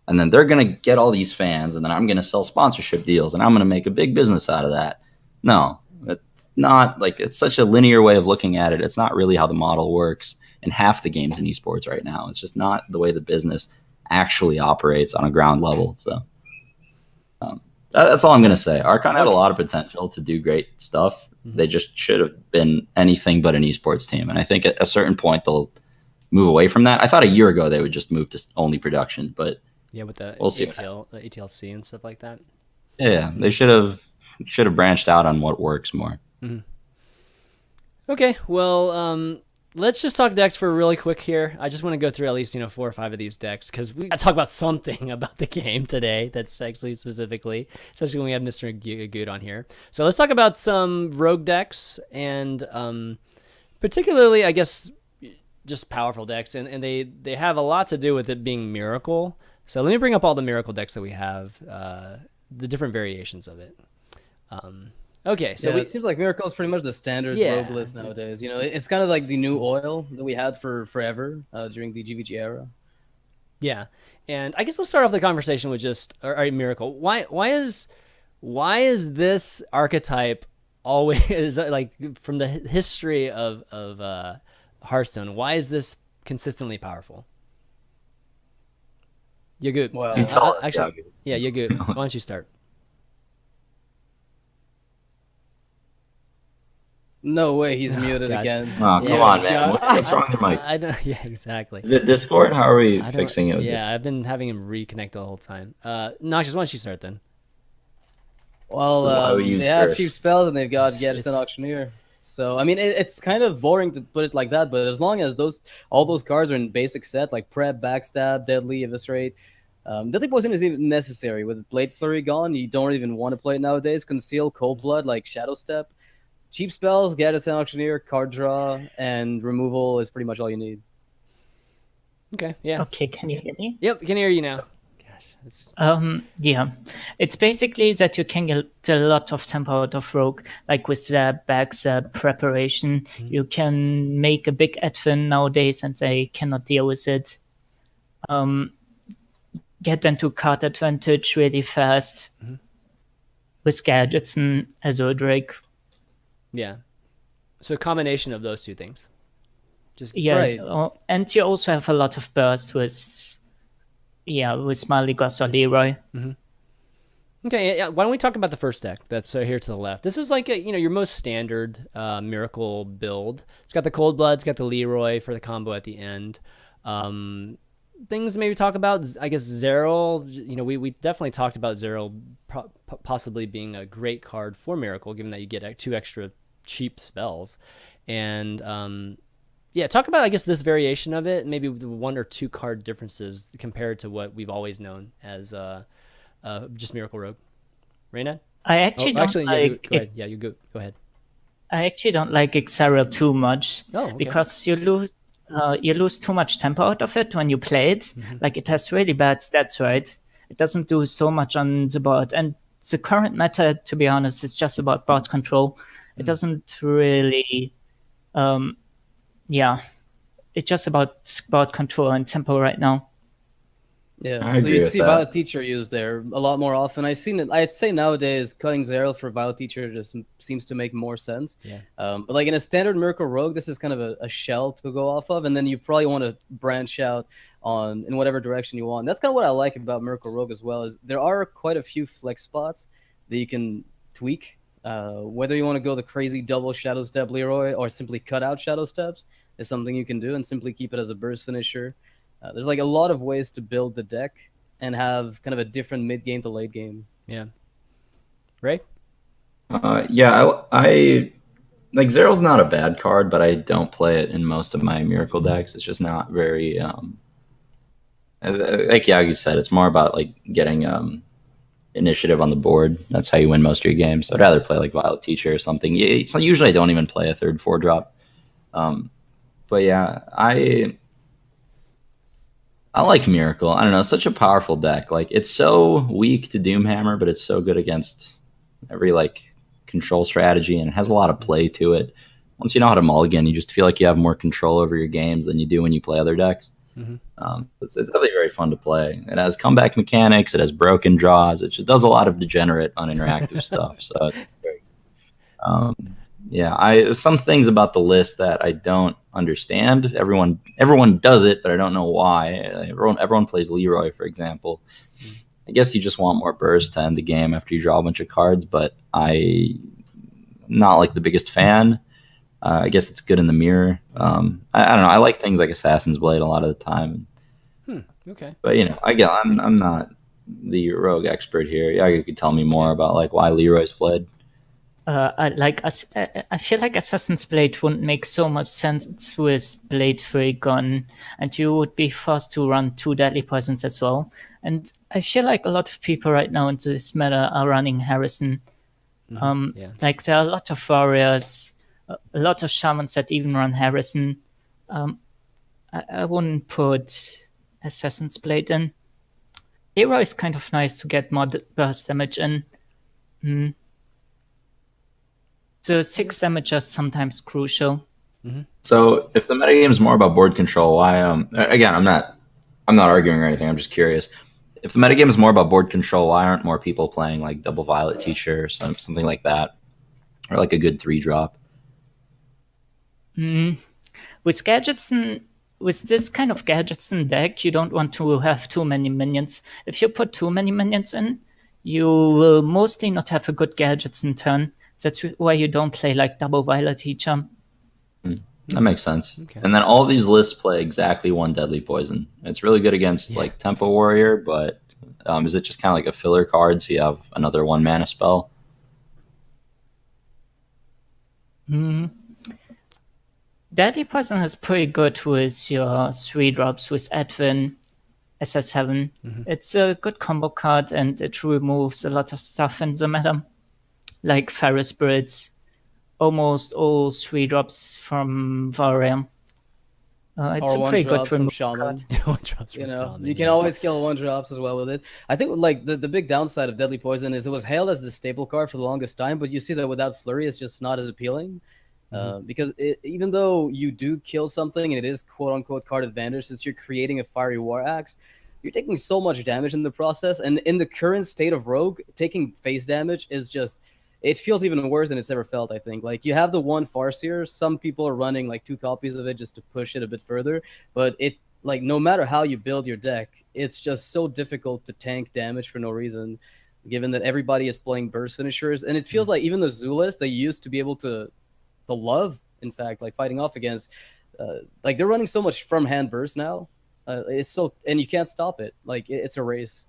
And then they're going to get all these fans, and then I'm going to sell sponsorship deals, and I'm going to make a big business out of that. No, it's not like it's such a linear way of looking at it. It's not really how the model works in half the games in esports right now. It's just not the way the business actually operates on a ground level. So that's all I'm going to say. Archon had a lot of potential to do great stuff. Mm-hmm. They just should have been anything but an esports team. And I think at a certain point they'll move away from that. I thought a year ago they would just move to only production, but yeah, with the we'll see ETLC and stuff like that. Yeah, they should have branched out on what works more. Mm-hmm. Okay, well, let's just talk decks for really quick here. I just want to go through at least 4 or 5 of these decks because we got to talk about something about the game today. That's actually specifically, especially when we have Mr. Yagut on here. So let's talk about some rogue decks and particularly, I guess, just powerful decks, and they have a lot to do with it being Miracle. So let me bring up all the Miracle decks that we have, the different variations of it. Okay, so it seems like Miracle is pretty much the standard rogue list nowadays. It's kind of like the new oil that we had for forever during the GVG era. Yeah, and I guess let's start off the conversation with just Miracle. Why is this archetype always like from the history of Hearthstone? Why is this consistently powerful? Yagut. Well, actually, yeah, Yagut. Why don't you start? No way, he's muted again. Oh, come on, man. What's wrong with Mike? I don't. Yeah, exactly. Is it Discord? How are we fixing it? Yeah, I've been having him reconnect the whole time. Noxious, why don't you start then? Well, they have cheap spells and they've got Garrison Auctioneer. So, I mean, it's kind of boring to put it like that, but as long as all those cards are in basic set, like Prep, Backstab, Deadly, Eviscerate, Deadly Poison isn't even necessary. With Blade Flurry gone, you don't even want to play it nowadays. Conceal, Cold Blood, like Shadow Step. Cheap spells, Garrison Auctioneer, card draw, and removal is pretty much all you need. Okay, yeah. Okay, can you hear me? Yep, can hear you now. Yeah, it's basically that you can get a lot of tempo out of Rogue, like with the backs preparation. Mm-hmm. You can make a big advent nowadays and they cannot deal with it. get into card advantage really fast with gadgets and Azure Drake. Yeah. So a combination of those two things. Just Yeah, Right. and you also have a lot of burst with Maligos or Leroy. okay. Yeah, why don't we talk about the first deck that's here to the left? This is like your most standard Miracle build. It's got the Cold Blood, it's got the Leroy for the combo at the end. Things to maybe talk about, I guess Zeril. We definitely talked about Zeril possibly being a great card for Miracle, given that you get 2 extra cheap spells, and yeah, talk about, I guess, this variation of it, maybe the 1 or 2 card differences compared to what we've always known as just Miracle Rogue. Reynad? I actually don't go ahead. Yeah, you go ahead. I actually don't like Xariel too much because you lose too much tempo out of it when you play it. Like, it has really bad stats, right? It doesn't do so much on the board, and the current meta, to be honest, is just about board control. It doesn't really, it's just about board control and tempo right now. Yeah, I so agree you with see that. Violet Teacher used there a lot more often. I'd say nowadays cutting Zeril for Violet Teacher just seems to make more sense. Yeah. But like in a standard Miracle Rogue, this is kind of a shell to go off of, and then you probably want to branch out in whatever direction you want. That's kind of what I like about Miracle Rogue as well, is there are quite a few flex spots that you can tweak. Whether you want to go the crazy double Shadow Step Leroy or simply cut out Shadow Steps is something you can do, and simply keep it as a burst finisher. There's like a lot of ways to build the deck and have kind of a different mid-game to late game. Yeah. Ray? I like Zeril's not a bad card, but I don't play it in most of my Miracle decks. It's just not very like Yagut said, it's more about like getting initiative on the board. That's how you win most of your games. So I'd rather play like Violet Teacher or something. Usually I don't even play a 3rd 4 drop. But yeah, I like Miracle. I don't know. It's such a powerful deck. Like, it's so weak to Doomhammer, but it's so good against every like control strategy, and it has a lot of play to it. Once you know how to mulligan, you just feel like you have more control over your games than you do when you play other decks. It's definitely very fun to play. It has comeback mechanics. It has broken draws. It just does a lot of degenerate, uninteractive stuff. So, some things about the list that I don't understand. Everyone does it, but I don't know why. Everyone plays Leroy, for example. I guess you just want more burst to end the game after you draw a bunch of cards, but I'm not like the biggest fan. I guess it's good in the mirror. I don't know. I like things like Assassin's Blade a lot of the time. Okay. But again, I'm not the rogue expert here. Yeah, you could tell me more about like why Leroy's played. I feel like Assassin's Blade wouldn't make so much sense with Blade Free gone, and you would be forced to run 2 Deadly Poisons as well. And I feel like a lot of people right now in this meta are running Harrison. Like, there are a lot of warriors, a lot of shamans that even run Harrison. I wouldn't put Assassin's Blade in. Leroy is kind of nice to get more burst damage in. So 6 damage is sometimes crucial. So if the metagame is more about board control, why? Again, I'm not arguing or anything. I'm just curious. If the metagame is more about board control, why aren't more people playing like double Violet Teacher or something like that, or like a good 3 drop? With gadgets with this kind of gadgets in deck, you don't want to have too many minions. If you put too many minions in, you will mostly not have a good gadgets in turn. That's why you don't play like double Violet Teacher. That makes sense. Okay. And then all these lists play exactly 1 Deadly Poison. It's really good against like Tempo Warrior, but is it just kind of like a filler card so you have another 1 mana spell? Deadly Poison is pretty good with your 3 drops with Edwin, SS7. It's a good combo card, and it removes a lot of stuff in the meta, like Ferris Spirits, almost all 3 drops from Varium. It's Or a 1 pretty drop good from remove Shaman. Card. You can always kill 1 drops as well with it. I think like the big downside of Deadly Poison is it was hailed as the staple card for the longest time, but you see that without Flurry, it's just not as appealing. Because even though you do kill something and it is quote unquote card advantage, since you're creating a fiery war axe, you're taking so much damage in the process. And in the current state of Rogue, taking face damage is just, it feels even worse than it's ever felt, I think. Like, you have the one Farseer, some people are running like 2 copies of it just to push it a bit further, but it, like, no matter how you build your deck, it's just so difficult to tank damage for no reason, given that everybody is playing burst finishers. And it feels like even the Zulus they used to be able to love, in fact, like fighting off against, like, they're running so much from hand burst now. It's so, and you can't stop it. Like, it's a race.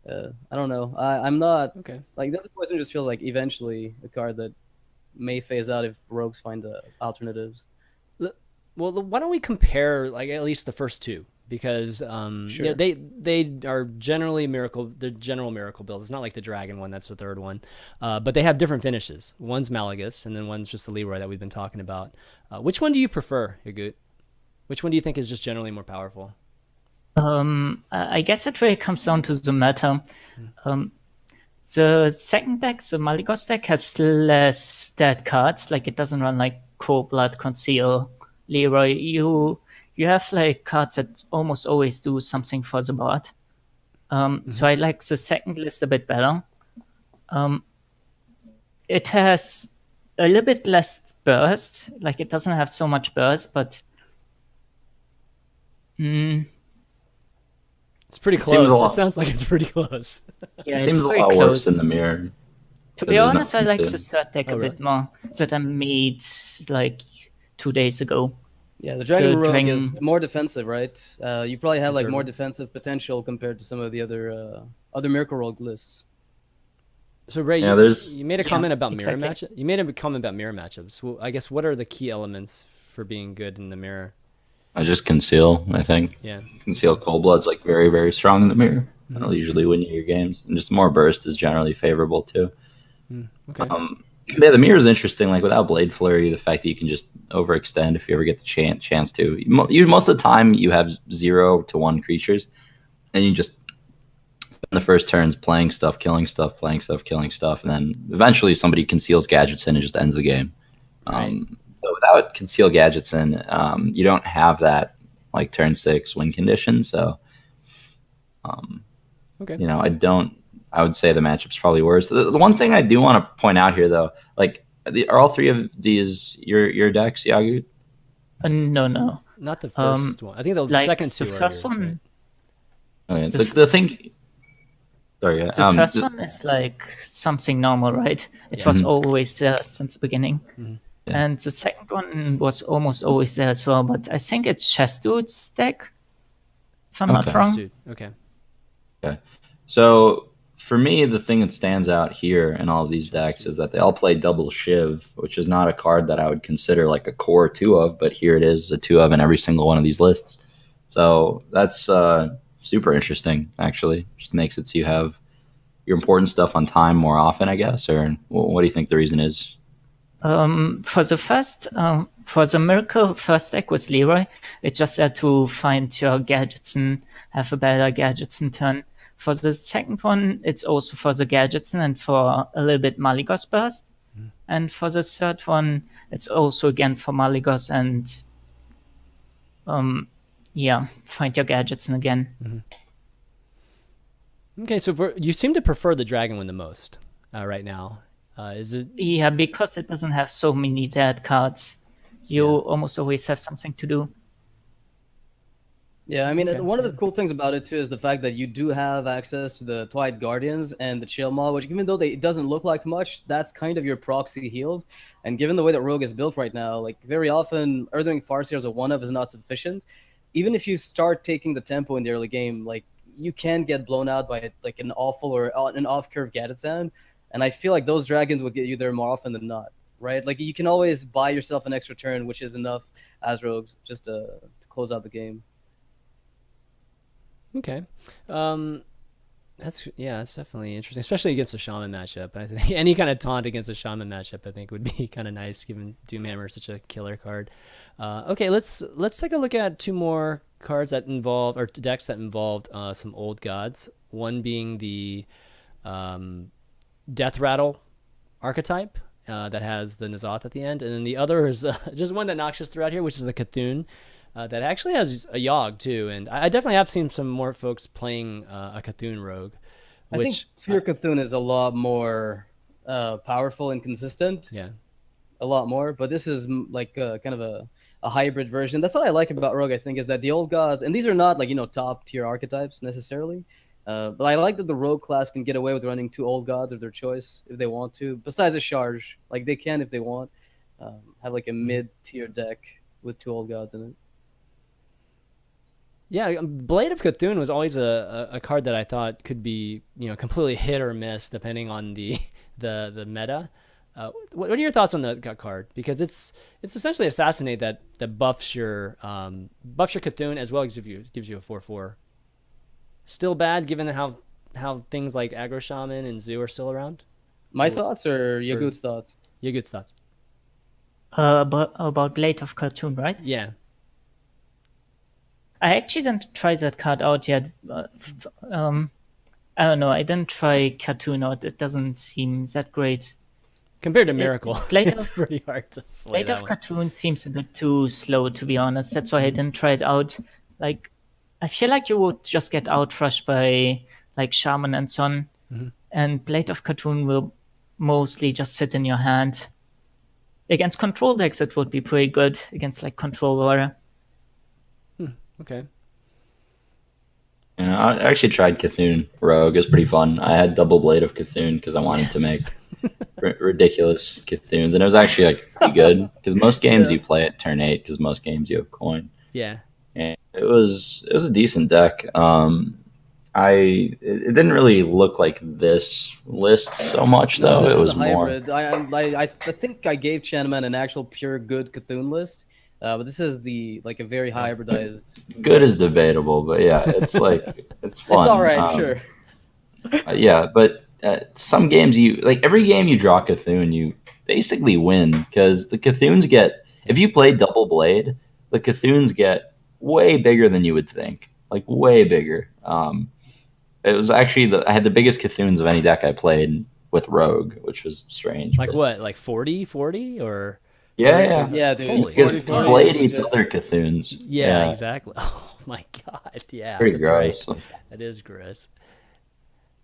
I don't know. I'm not Okay. like, the other poison just feels like eventually a card that may phase out if rogues find alternatives. Well, why don't we compare, like, at least the first two, because Sure. you know, they are generally miracle. They're general miracle builds. It's not like the dragon one. That's the third one, but they have different finishes. One's Malagus, and then one's just the Leroy that we've been talking about. Which one do you prefer, Yagut? Which one do you think is just generally more powerful? I guess it really comes down to the meta. The second deck, the Malygos deck, has less dead cards. Like, it doesn't run like Cold Blood, Conceal, Leroy. You have like cards that almost always do something for the board. So I like the second list a bit better. It has a little bit less burst. Like, it doesn't have so much burst, but It's pretty seems close. a It lot- sounds like it's pretty close. yeah, It it's seems a very lot worse close. in the mirror. To 'cause be there's honest, I nothing like to- the third deck Oh, a really? bit more that I made like 2 days ago. Yeah, the Dragon So Rogue Dragon- is more defensive, right? You probably have like third more one. defensive potential compared to some of the other Miracle Rogue lists. So Ray, Yeah, there's- you made a Yeah, comment about exactly. mirror matchup. You made a comment about mirror matchups. Well, I guess what are the key elements for being good in the mirror? I just conceal, I think. Yeah. Conceal Cold Blood's like very, very strong in the mirror. Mm-hmm. That'll usually win you your games. And just more burst is generally favorable too. Okay. Yeah, the mirror is interesting. Like, without Blade Flurry, the fact that you can just overextend if you ever get the chance to. Most of the time, you have 0 to 1 creatures, and you just spend the first turns playing stuff, killing stuff, playing stuff, killing stuff, and then eventually somebody conceals gadgets in and just ends the game. Right. But without conceal gadgets in, you don't have that like turn 6 win condition. So, Okay. you know, I would say the matchup's probably worse. The one thing I do want to point out here, though, like, are all 3 of these your decks, Yagut? No. Not the first one. I think the Like, second two the are first yours, one, Okay, The the f- thing. Sorry, yeah. the first one is like something normal, right? It was always there since the beginning. Mm-hmm. Yeah. And the second one was almost always there as well, but I think it's Chess Dude's deck, if I'm not Okay. wrong. Dude. Okay. Okay. So for me, the thing that stands out here in all of these decks is that they all play double Shiv, which is not a card that I would consider like a core 2 of, but here it is, a 2 of in every single one of these lists. So that's super interesting, actually. Just makes it so you have your important stuff on time more often, I guess. Or what do you think the reason is? For the Miracle first deck with Leroy, it just had to find your gadgets and have a better gadgets in turn. For the second one, it's also for the gadgets and for a little bit Malygos burst. And for the third one, it's also again for Malygos and find your gadgets and again. Okay. So you seem to prefer the dragon one the most right now. Is it? Yeah, because it doesn't have so many dead cards. You almost always have something to do. Yeah, I mean, Okay. one of the cool things about it too is the fact that you do have access to the Twilight Guardians and the Chill Maw, which even though it doesn't look like much, that's kind of your proxy heals. And given the way that Rogue is built right now, like, very often Earthring Farseer as a 1-of is not sufficient. Even if you start taking the tempo in the early game, like, you can get blown out by like an awful or an off-curve Gadgetzan. And I feel like those dragons would get you there more often than not, right? Like, you can always buy yourself an extra turn, which is enough as rogues just to close out the game. Okay. That's definitely interesting, especially against a shaman matchup. I think any kind of taunt against a shaman matchup, I think, would be kind of nice, given Doomhammer is such a killer card. Okay, let's take a look at 2 more cards that involve, or decks that involved some old gods. One being the Death Rattle archetype, that has the N'Zoth at the end, and then the other is just one that Noxious threw out here, which is the Cthulhu. That actually has a Yogg too, and I definitely have seen some more folks playing a Cthulhu rogue. I think pure Cthulhu is a lot more powerful and consistent. Yeah, a lot more. But this is like kind of a hybrid version. That's what I like about rogue. I think is that the old gods, and these are not like top tier archetypes necessarily. But I like that the rogue class can get away with running 2 old gods of their choice if they want to. Besides a charge, like they can if they want, have like a mid tier deck with 2 old gods in it. Yeah, Blade of Cthulhu was always a card that I thought could be completely hit or miss depending on the meta. What are your thoughts on the card? Because it's essentially assassinate that buffs your Cthulhu as well as gives you a 4/4. Still bad given how things like Aggro Shaman and Zoo are still around. My thoughts or Yagut's thoughts? Yagut's thoughts. About Blade of Cartoon, right? Yeah. I actually didn't try that card out yet. I don't know. I didn't try Cartoon out. It doesn't seem that great. Compared to Miracle, Blade it's pretty hard to play. Blade of Cartoon seems a bit too slow, to be honest. That's why I didn't try it out. Like, I feel like you would just get outrushed by like Shaman and Son, and Blade of Cartoon will mostly just sit in your hand. Against control decks, it would be pretty good. Against like Control Warrior. Okay. Yeah, I actually tried Cthulhu Rogue. It was pretty fun. I had double Blade of Cthulhu because I wanted to make ridiculous Cthulhu's, and it was actually like pretty good because most games you play at turn 8 because most games you have coin. Yeah. And it was a decent deck. It didn't really look like this list so much though. No, it was a more. hybrid. I think I gave ChanManV an actual pure good Cthulhu list. But this is a very hybridized. Good is debatable, but yeah, it's like it's fun. It's all right, sure. Yeah, but some games every game you draw Cthulhu, you basically win because the Cthulhu's if you play double Blade, the Cthulhu's get way bigger than you would think, like way bigger. It was actually I had the biggest Cthulhu's of any deck I played with Rogue, which was strange. Like what, like 40 or? Yeah, dude. Because Blade eats other Cthulhu's. Yeah, exactly. Oh my god, yeah. Pretty gross. Right. That is gross.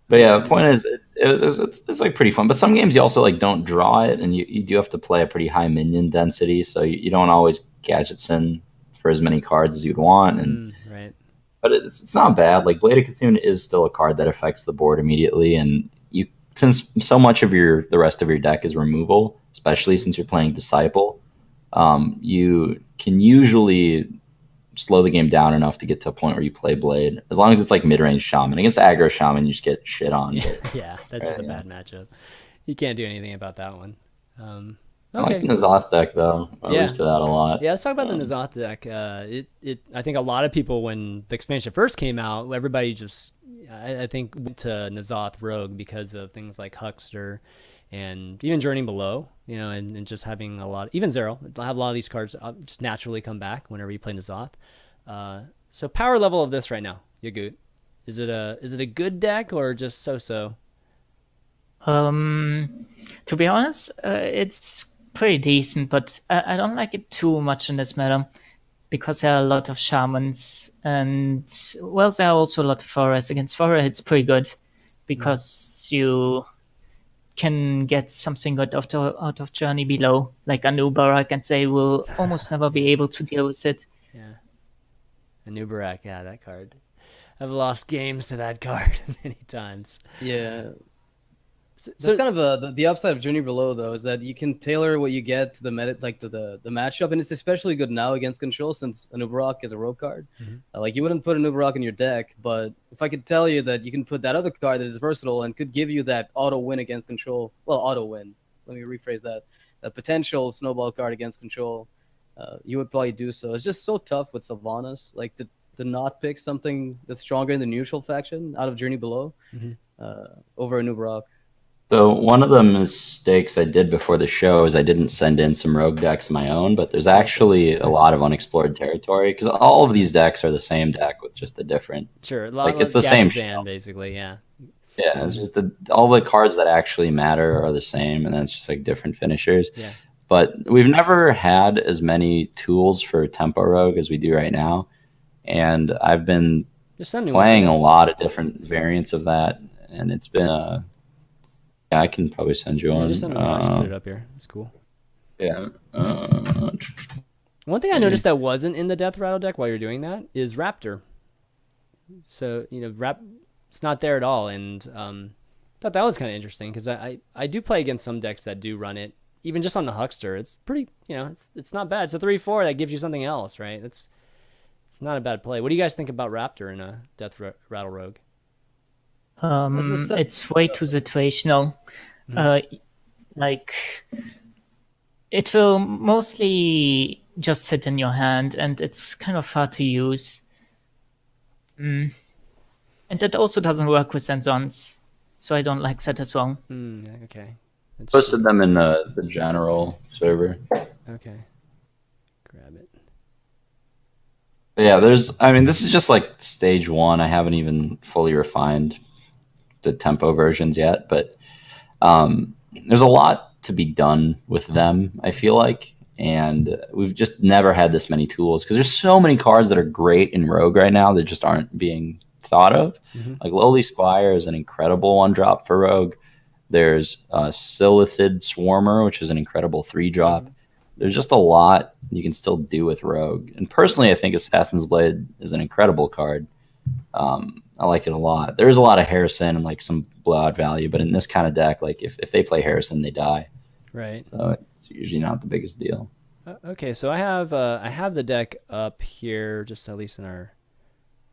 But yeah, the point is, it's like pretty fun. But some games you also don't draw it, and you do have to play a pretty high minion density, so you don't always gadgets in for as many cards as you'd want. And right. But it's not bad. Like Blade of Cthulhu is still a card that affects the board immediately, and since so much of the rest of your deck is removal, especially since you're playing Disciple, you can usually slow the game down enough to get to a point where you play Blade. As long as it's like mid-range Shaman. Against Aggro Shaman, you just get shit on. Yeah, that's just a bad matchup. You can't do anything about that one. Okay. I like the N'Zoth deck, though. I used to that a lot. Yeah, let's talk about the N'Zoth deck. I think a lot of people, when the expansion first came out, everybody just, I think, went to N'Zoth Rogue because of things like Huckster and even Journey Below, and just having even Zero. I'll have a lot of these cards just naturally come back whenever you play N'Zoth. So power level of this right now, Yagut. Is it a good deck or just so-so? To be honest, it's pretty decent, but I don't like it too much in this meta because there are a lot of Shamans and there are also a lot of Forest. Against Forest, it's pretty good because you can get something good out of Journey Below, like Anubarak, and they will almost never be able to deal with it. Yeah, Anubarak, yeah, that card. I've lost games to that card many times. Yeah. So kind of the upside of Journey Below, though, is that you can tailor what you get to the meta, to the matchup, and it's especially good now against Control since Anubarak is a rogue card. You wouldn't put Anubarak in your deck, but if I could tell you that you can put that other card that is versatile and could give you that auto win against Control, auto win. Let me rephrase that. That potential snowball card against Control, you would probably do so. It's just so tough with Sylvanas, to not pick something that's stronger in the neutral faction out of Journey Below over Anubarak. So one of the mistakes I did before the show is I didn't send in some rogue decks of my own, but there's actually a lot of unexplored territory because all of these decks are the same deck with just a different. Sure, it's the same band, basically, yeah. Yeah, it's just all the cards that actually matter are the same, and then it's just like different finishers. Yeah. But we've never had as many tools for Tempo Rogue as we do right now, and I've been Just send me playing one. a lot of different variants of that, and it's been yeah, I can probably send you Yeah, one. just send me one. I should put it up here. It's cool. Yeah. One thing I noticed that wasn't in the Death Rattle deck while you're doing that is Raptor. So, it's not there at all, and thought that was kind of interesting because I do play against some decks that do run it, even just on the Huckster. It's pretty, it's not bad. It's a 3/4 that gives you something else, right? It's not a bad play. What do you guys think about Raptor in a Death Rattle Rogue? It's way too situational. Like, it will mostly just sit in your hand, and it's kind of hard to use. And it also doesn't work with Sensons, so I don't like that as well. Okay. That's Posted them in the general server. Okay. Grab it. But yeah, this is just like stage 1. I haven't even fully refined the tempo versions yet, but there's a lot to be done with them, I feel like, and we've just never had this many tools because there's so many cards that are great in Rogue right now that just aren't being thought of. Like Lowly Squire is an incredible 1-drop for Rogue. There's Silithid Swarmer, which is an incredible 3-drop. There's just a lot you can still do with Rogue. And personally, I think Assassin's Blade is an incredible card. I like it a lot. There's a lot of Harrison and like some blowout value, but in this kind of deck, like if they play Harrison, they die. Right. So it's usually not the biggest deal. Okay, so I have the deck up here, just at least in our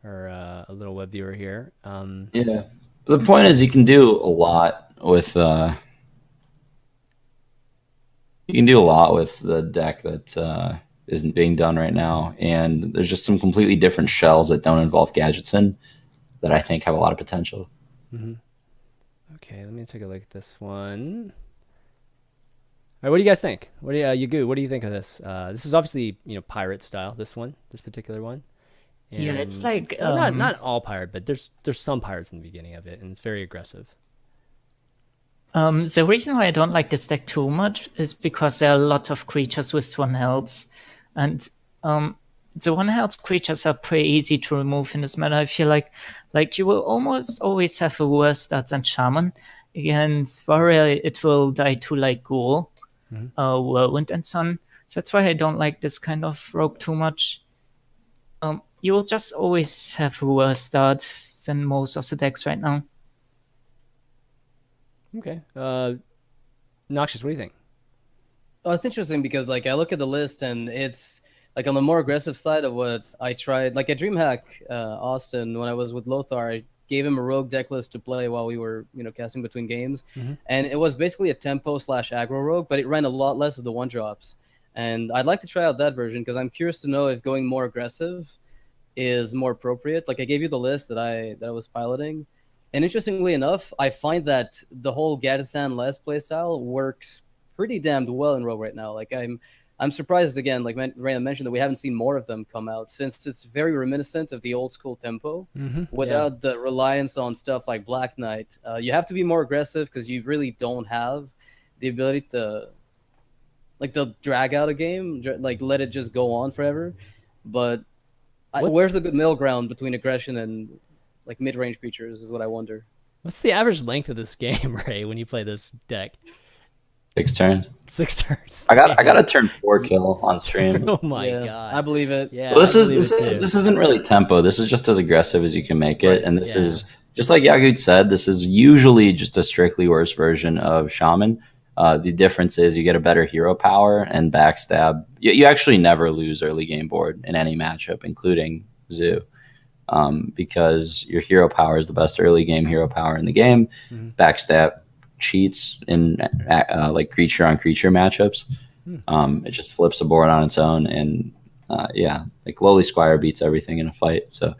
a little web viewer here. Yeah. But the point is, you can do a lot with the deck that isn't being done right now, and there's just some completely different shells that don't involve Gadgetson that I think have a lot of potential. Okay, let me take a look at this one. All right, what do you guys think? What do Yagut, what do you think of this? This is obviously pirate style. This particular one. And, Yeah, it's like well, not all pirate, but there's some pirates in the beginning of it, and it's very aggressive. the reason why I don't like this deck too much is because there are a lot of creatures with 1 health, and the 1 health creatures are pretty easy to remove in this meta. I feel like you will almost always have a worse stat than Shaman. Against Warrior, it will die to like Ghoul, Whirlwind, and Sun. So that's why I don't like this kind of rogue too much. You will just always have a worse start than most of the decks right now. Okay. Noxious, what do you think? Oh, it's interesting because like I look at the list and it's like on the more aggressive side of what I tried. Like at DreamHack Austin, when I was with Lothar, I gave him a rogue deck list to play while we were casting between games, and it was basically a tempo/aggro rogue, but it ran a lot less of the 1-drops. And I'd like to try out that version because I'm curious to know if going more aggressive is more appropriate. Like I gave you the list that I was piloting, and interestingly enough, I find that the whole Gadgesan less playstyle works pretty damned well in Rogue right now. Like I'm surprised again, like Reynad mentioned, that we haven't seen more of them come out, since it's very reminiscent of the old school tempo without the reliance on stuff like Black Knight. You have to be more aggressive because you really don't have the ability to like they'll drag out a game, like let it just go on forever. But where's the good middle ground between aggression and like mid-range creatures is what I wonder. What's the average length of this game, Ray, when you play this deck? 6 turns. 6 turns. I got to turn 4 kill on stream. Oh my god! I believe it. Yeah, well, this isn't really tempo. This is just as aggressive as you can make it, and this is just like Yagut said. This is usually just a strictly worse version of Shaman. The difference is you get a better hero power and backstab. You actually never lose early game board in any matchup, including Zoo, because your hero power is the best early game hero power in the game. Backstab cheats in like creature on creature matchups. It just flips a board on its own, and like Lowly Squire beats everything in a fight. So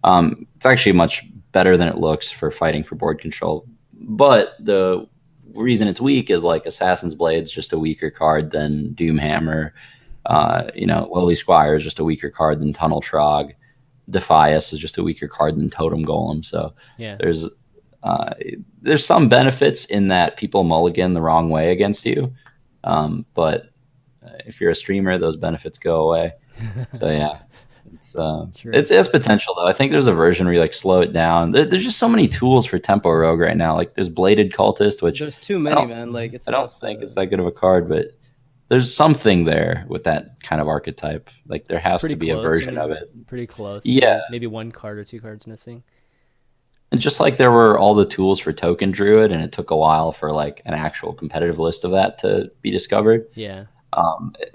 it's actually much better than it looks for fighting for board control. But the reason it's weak is like Assassin's Blade's just a weaker card than Doomhammer. Lowly Squire is just a weaker card than Tunnel Trog. Defias is just a weaker card than Totem Golem. So there's there's some benefits in that people mulligan the wrong way against you, but if you're a streamer, those benefits go away. So yeah, it's potential though. I think there's a version where you like slow it down. There's just so many tools for tempo rogue right now. Like there's bladed cultist, which There's too many, man. Like I don't tough think it's that good of a card, but there's something there with that kind of archetype. Like there has to be a version of it. Pretty close. Yeah. Maybe 1 card or 2 cards missing. And just like there were all the tools for Token Druid, and it took a while for like an actual competitive list of that to be discovered. Yeah.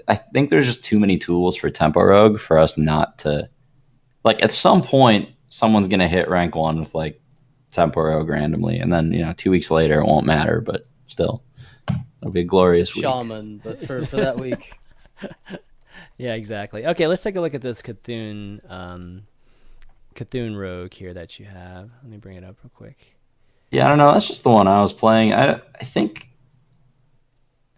I think there's just too many tools for Tempo Rogue for us not to, like, at some point someone's gonna hit rank 1 with like Tempo Rogue randomly, and then 2 weeks later it won't matter, but still it'll be a glorious week. Shaman, but for that week. Yeah, exactly. Okay, let's take a look at this Cthulhu Rogue here that you have. Let me bring it up real quick. Yeah, I don't know. That's just the one I was playing. I think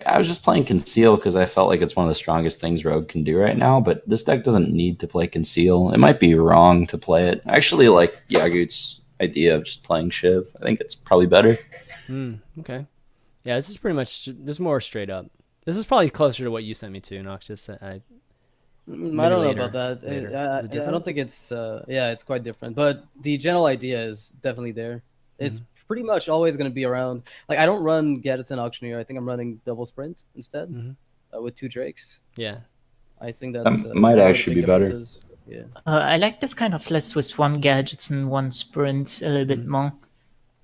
I was just playing Conceal because I felt like it's one of the strongest things Rogue can do right now, but this deck doesn't need to play Conceal. It might be wrong to play it. I actually like Yagut's idea of just playing Shiv. I think it's probably better. Okay. Yeah, this is pretty much, this is more straight up. This is probably closer to what you sent me to, Noxious. I don't know about that. I don't think it's it's quite different, but the general idea is definitely there. It's pretty much always going to be around. Like I don't run Gadsden Auctioneer. I think I'm running Double Sprint instead with 2 Drakes. Yeah, I think that's might actually be better. Yeah, I like this kind of list with 1 gadgets and 1 sprint a little bit more.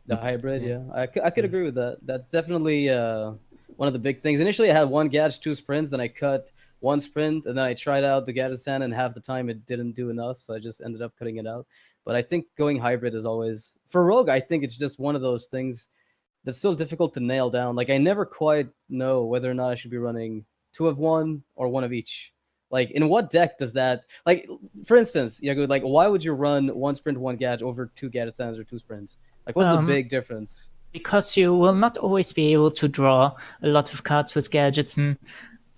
the hybrid. Yeah, I could agree with that. That's definitely one of the big things. Initially, I had 1 gadget, 2 sprints. Then I cut 1 sprint, and then I tried out the Gadsden, and half the time it didn't do enough, so I just ended up cutting it out. But I think going hybrid is always for Rogue. I think it's just one of those things that's so difficult to nail down. Like I never quite know whether or not I should be running 2 of 1 or 1 of each. Like in what deck does that? Like for instance, Yagut, like why would you run 1 sprint 1 gadget over 2 gadget sands or 2 sprints? Like what's the big difference? Because you will not always be able to draw a lot of cards with gadgets, and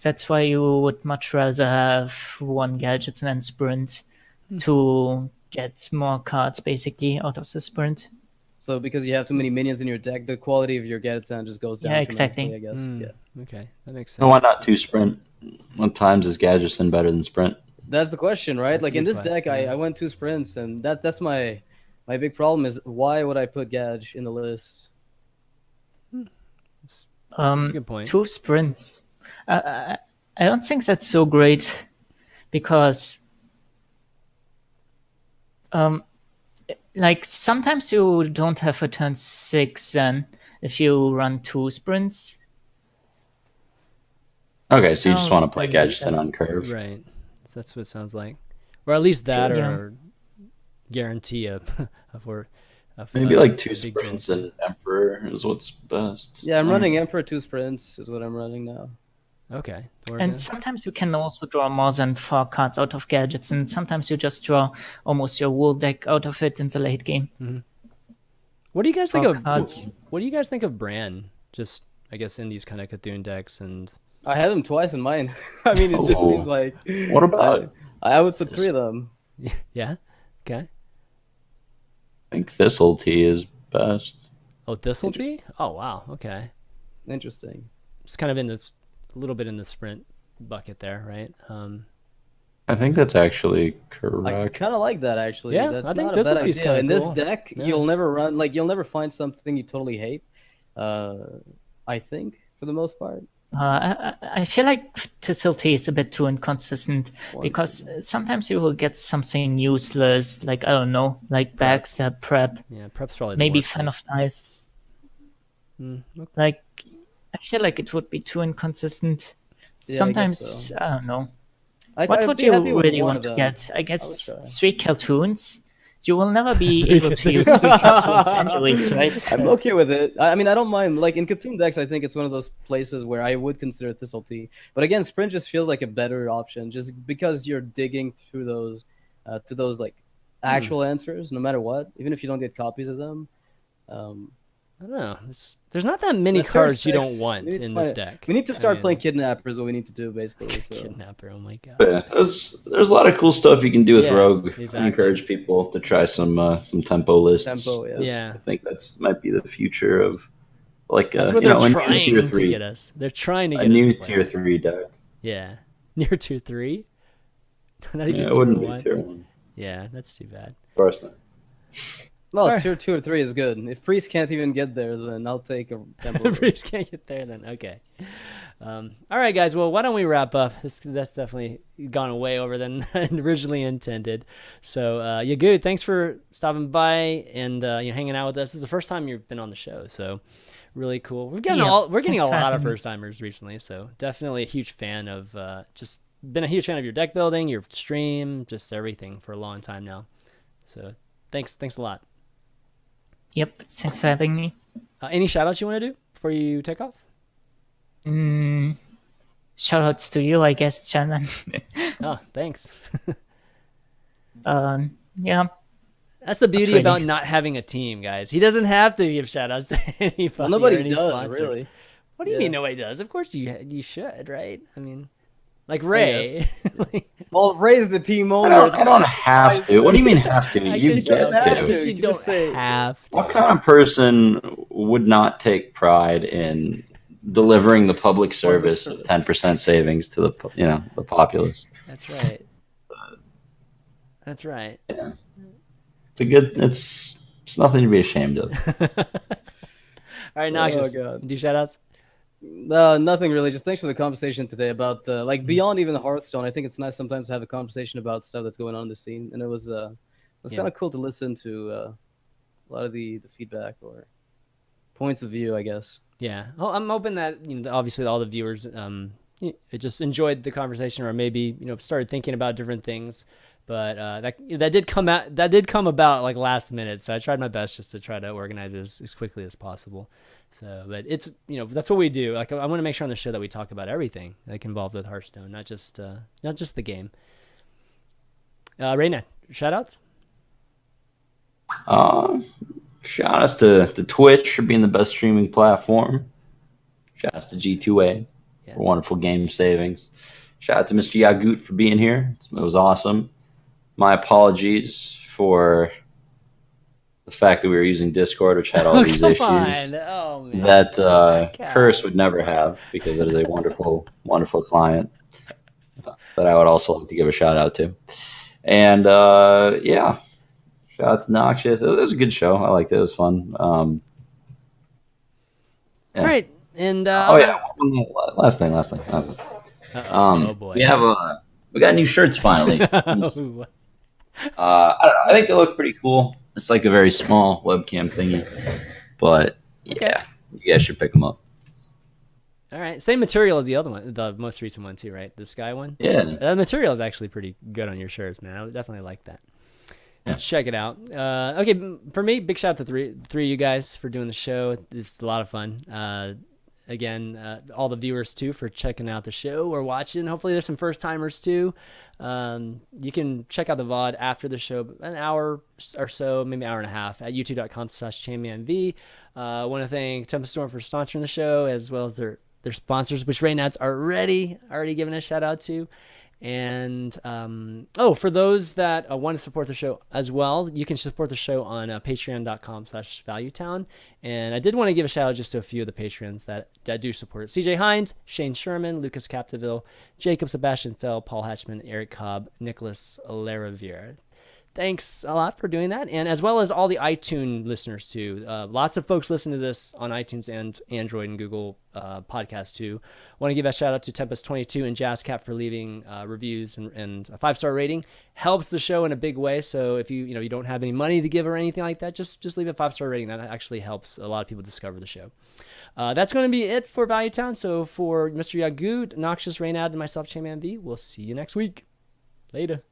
that's why you would much rather have 1 gadget and sprint to get more cards basically out of the sprint. So because you have too many minions in your deck, the quality of your gadget sand just goes down. Yeah, exactly. I guess. Yeah. Okay, that makes sense. So why not 2 sprint? What times is Gadgeson better than sprint? That's the question, right? That's like a in good this deck, question. I went 2 sprints, and that's my big problem is why would I put Gadge in the list? That's a good point. 2 sprints. I don't think that's so great because like sometimes you don't have a turn 6 then if you run 2 sprints. Okay, so you just Oh, want to play okay. Gadgeson on curve. Right. So that's what it sounds like. Or at least that, Sure, yeah. or guarantee of Maybe like 2 big sprints jump. and Emperor is what's best. Yeah, I'm running Emperor 2 sprints is what I'm running now. Okay. And sometimes you can also draw more than 4 cards out of gadgets, and sometimes you just draw almost your whole deck out of it in the late game. What do you guys think 4 of? cards. What do you guys think of Bran? Just I guess in these kind of Cthulhu decks and. I have him twice in mine. I mean, it just Oh. seems like What about? I would put 3 of them. Yeah. Okay. I think Thistle Tea is best. Oh, Thistlety? Oh wow. Okay. Interesting. It's kind of in this a little bit in the sprint bucket there, right? I think that's actually I correct. kind of like that actually. Yeah, That's I think not a bad Thistletea's idea. kinda In this cool. deck, Yeah. you'll never find something you totally hate. I think for the most part. I feel like Tissilty is a bit too inconsistent because sometimes you will get something useless, like I don't know, like backstab prep, Yeah, Prep's probably the maybe worst, fan right? of ice. Okay. Like I feel like it would be too inconsistent. Yeah, I guess Sometimes so. I don't know. I'd What would be happy you with really one want of to them. get? I would guess try. 3 cartoons. You will never be able to use 3 cartoons anyways, right? I'm okay with it. I mean, I don't mind. Like in Cthulhu decks, I think it's one of those places where I would consider Thistle Tea. But again, Sprint just feels like a better option, just because you're digging through those to those like actual answers, no matter what, even if you don't get copies of them. I don't know. There's not that many Turn cards you 6, don't want we need to in this find- deck. We need to start I playing mean, Kidnapper is what we need to do, basically. So. Kidnapper. Oh my gosh. But yeah, there's a lot of cool stuff you can do with Yeah, Rogue. exactly. I encourage people to try some tempo lists. Tempo, yes. Yeah. I think that's might be the future of like That's a what you they're know a new trying tier to 3, get us. They're trying to a get us new to play tier that. 3 deck. Yeah. Near tier 3? Not even Yeah, it tier wouldn't 1. be tier 1. Yeah, that's too bad. Of course not. Well, Alright. tier 2 or 3 is good. If Priest can't even get there, then I'll take a Tempo. Bruce can't get there then. Okay. All right, guys. Well, why don't we wrap up? That's definitely gone way over than originally intended. So, Yagut, thanks for stopping by and hanging out with us. This is the first time you've been on the show, so really cool. We're getting Yeah, we're getting thanks a for lot of having me. first timers recently, so definitely a huge fan of just been a huge fan of your deck building, your stream, just everything for a long time now. So, thanks a lot. Yep, thanks for having me. Any shout outs you want to do before you take off? Shoutouts to you, I guess, Shannon. Oh, thanks. Yeah, That's the beauty really. about not having a team, guys. He doesn't have to give shout outs to anybody. Well, or nobody any does, sponsor. really. What do you Yeah. mean nobody does? Of course you should, right? I mean, like Ray. Like, Well, raise the team I owner. don't have to. What do you mean have to? I You guess get have I to. guess to. you You don't just say- have to. What kind of person would not take pride in delivering the public service of 10% savings to the populace? That's right. That's right. It's nothing to be ashamed of. All right, Noxious. God. Do shout outs? Nothing really. Just thanks for the conversation today about beyond even Hearthstone. I think it's nice sometimes to have a conversation about stuff that's going on in the scene, and it was Yeah. kind of cool to listen to a lot of the feedback or points of view, I guess. Yeah. Well, I'm hoping that obviously all the viewers just enjoyed the conversation, or maybe started thinking about different things. But that did come about like last minute, so I tried my best just to try to organize it as quickly as possible. So, but it's that's what we do. Like I want to make sure on the show that we talk about everything like involved with Hearthstone, not just the game. Reynad, shout outs? Shout outs to Twitch for being the best streaming platform. Shout outs to G2A for wonderful game savings. Shout out to Mr. Yagut for being here. It was awesome. My apologies for the fact that we were using Discord, which had all these issues Oh, man. that Curse would never have, because it is a wonderful, wonderful client that I would also like to give a shout out to. And shout out to Noxious. It was a good show. I liked it. It was fun. All right, and last thing. oh boy, We got new shirts finally. I don't know. I think they look pretty cool. It's like a very small webcam thingy, but yeah, you guys should pick them up. All right, same material as the other one, the most recent one too, right? The sky one. Yeah, The material is actually pretty good on your shirts, man. I would definitely like that. Yeah. Check it out. Okay, for me, big shout out to three of you guys for doing the show. It's a lot of fun. Again, all the viewers too for checking out the show or watching. Hopefully there's some first timers too. You can check out the VOD after the show, an hour or so, maybe an hour and a half at youtube.com/ChanManV. Want to thank Tempest Storm for sponsoring the show, as well as their sponsors, which Reynad's already giving a shout out to. And for those that want to support the show as well, you can support the show on patreon.com/valuetown. And I did want to give a shout out just to a few of the patrons that do support it. CJ Hines, Shane Sherman, Lucas Capdeville, Jacob Sebastian Fell, Paul Hatchman, Eric Cobb, Nicholas Laravier. Thanks a lot for doing that. And as well as all the iTunes listeners too. Lots of folks listen to this on iTunes and Android and Google podcasts too. Want to give a shout out to Tempest22 and JazzCap for leaving reviews and a 5-star rating. Helps the show in a big way. So if you don't have any money to give or anything like that, just leave a 5-star rating. That actually helps a lot of people discover the show. That's going to be it for Value Town. So for Mr. Yagut, Noxious, Reynad, and myself, ChanManV, we'll see you next week. Later.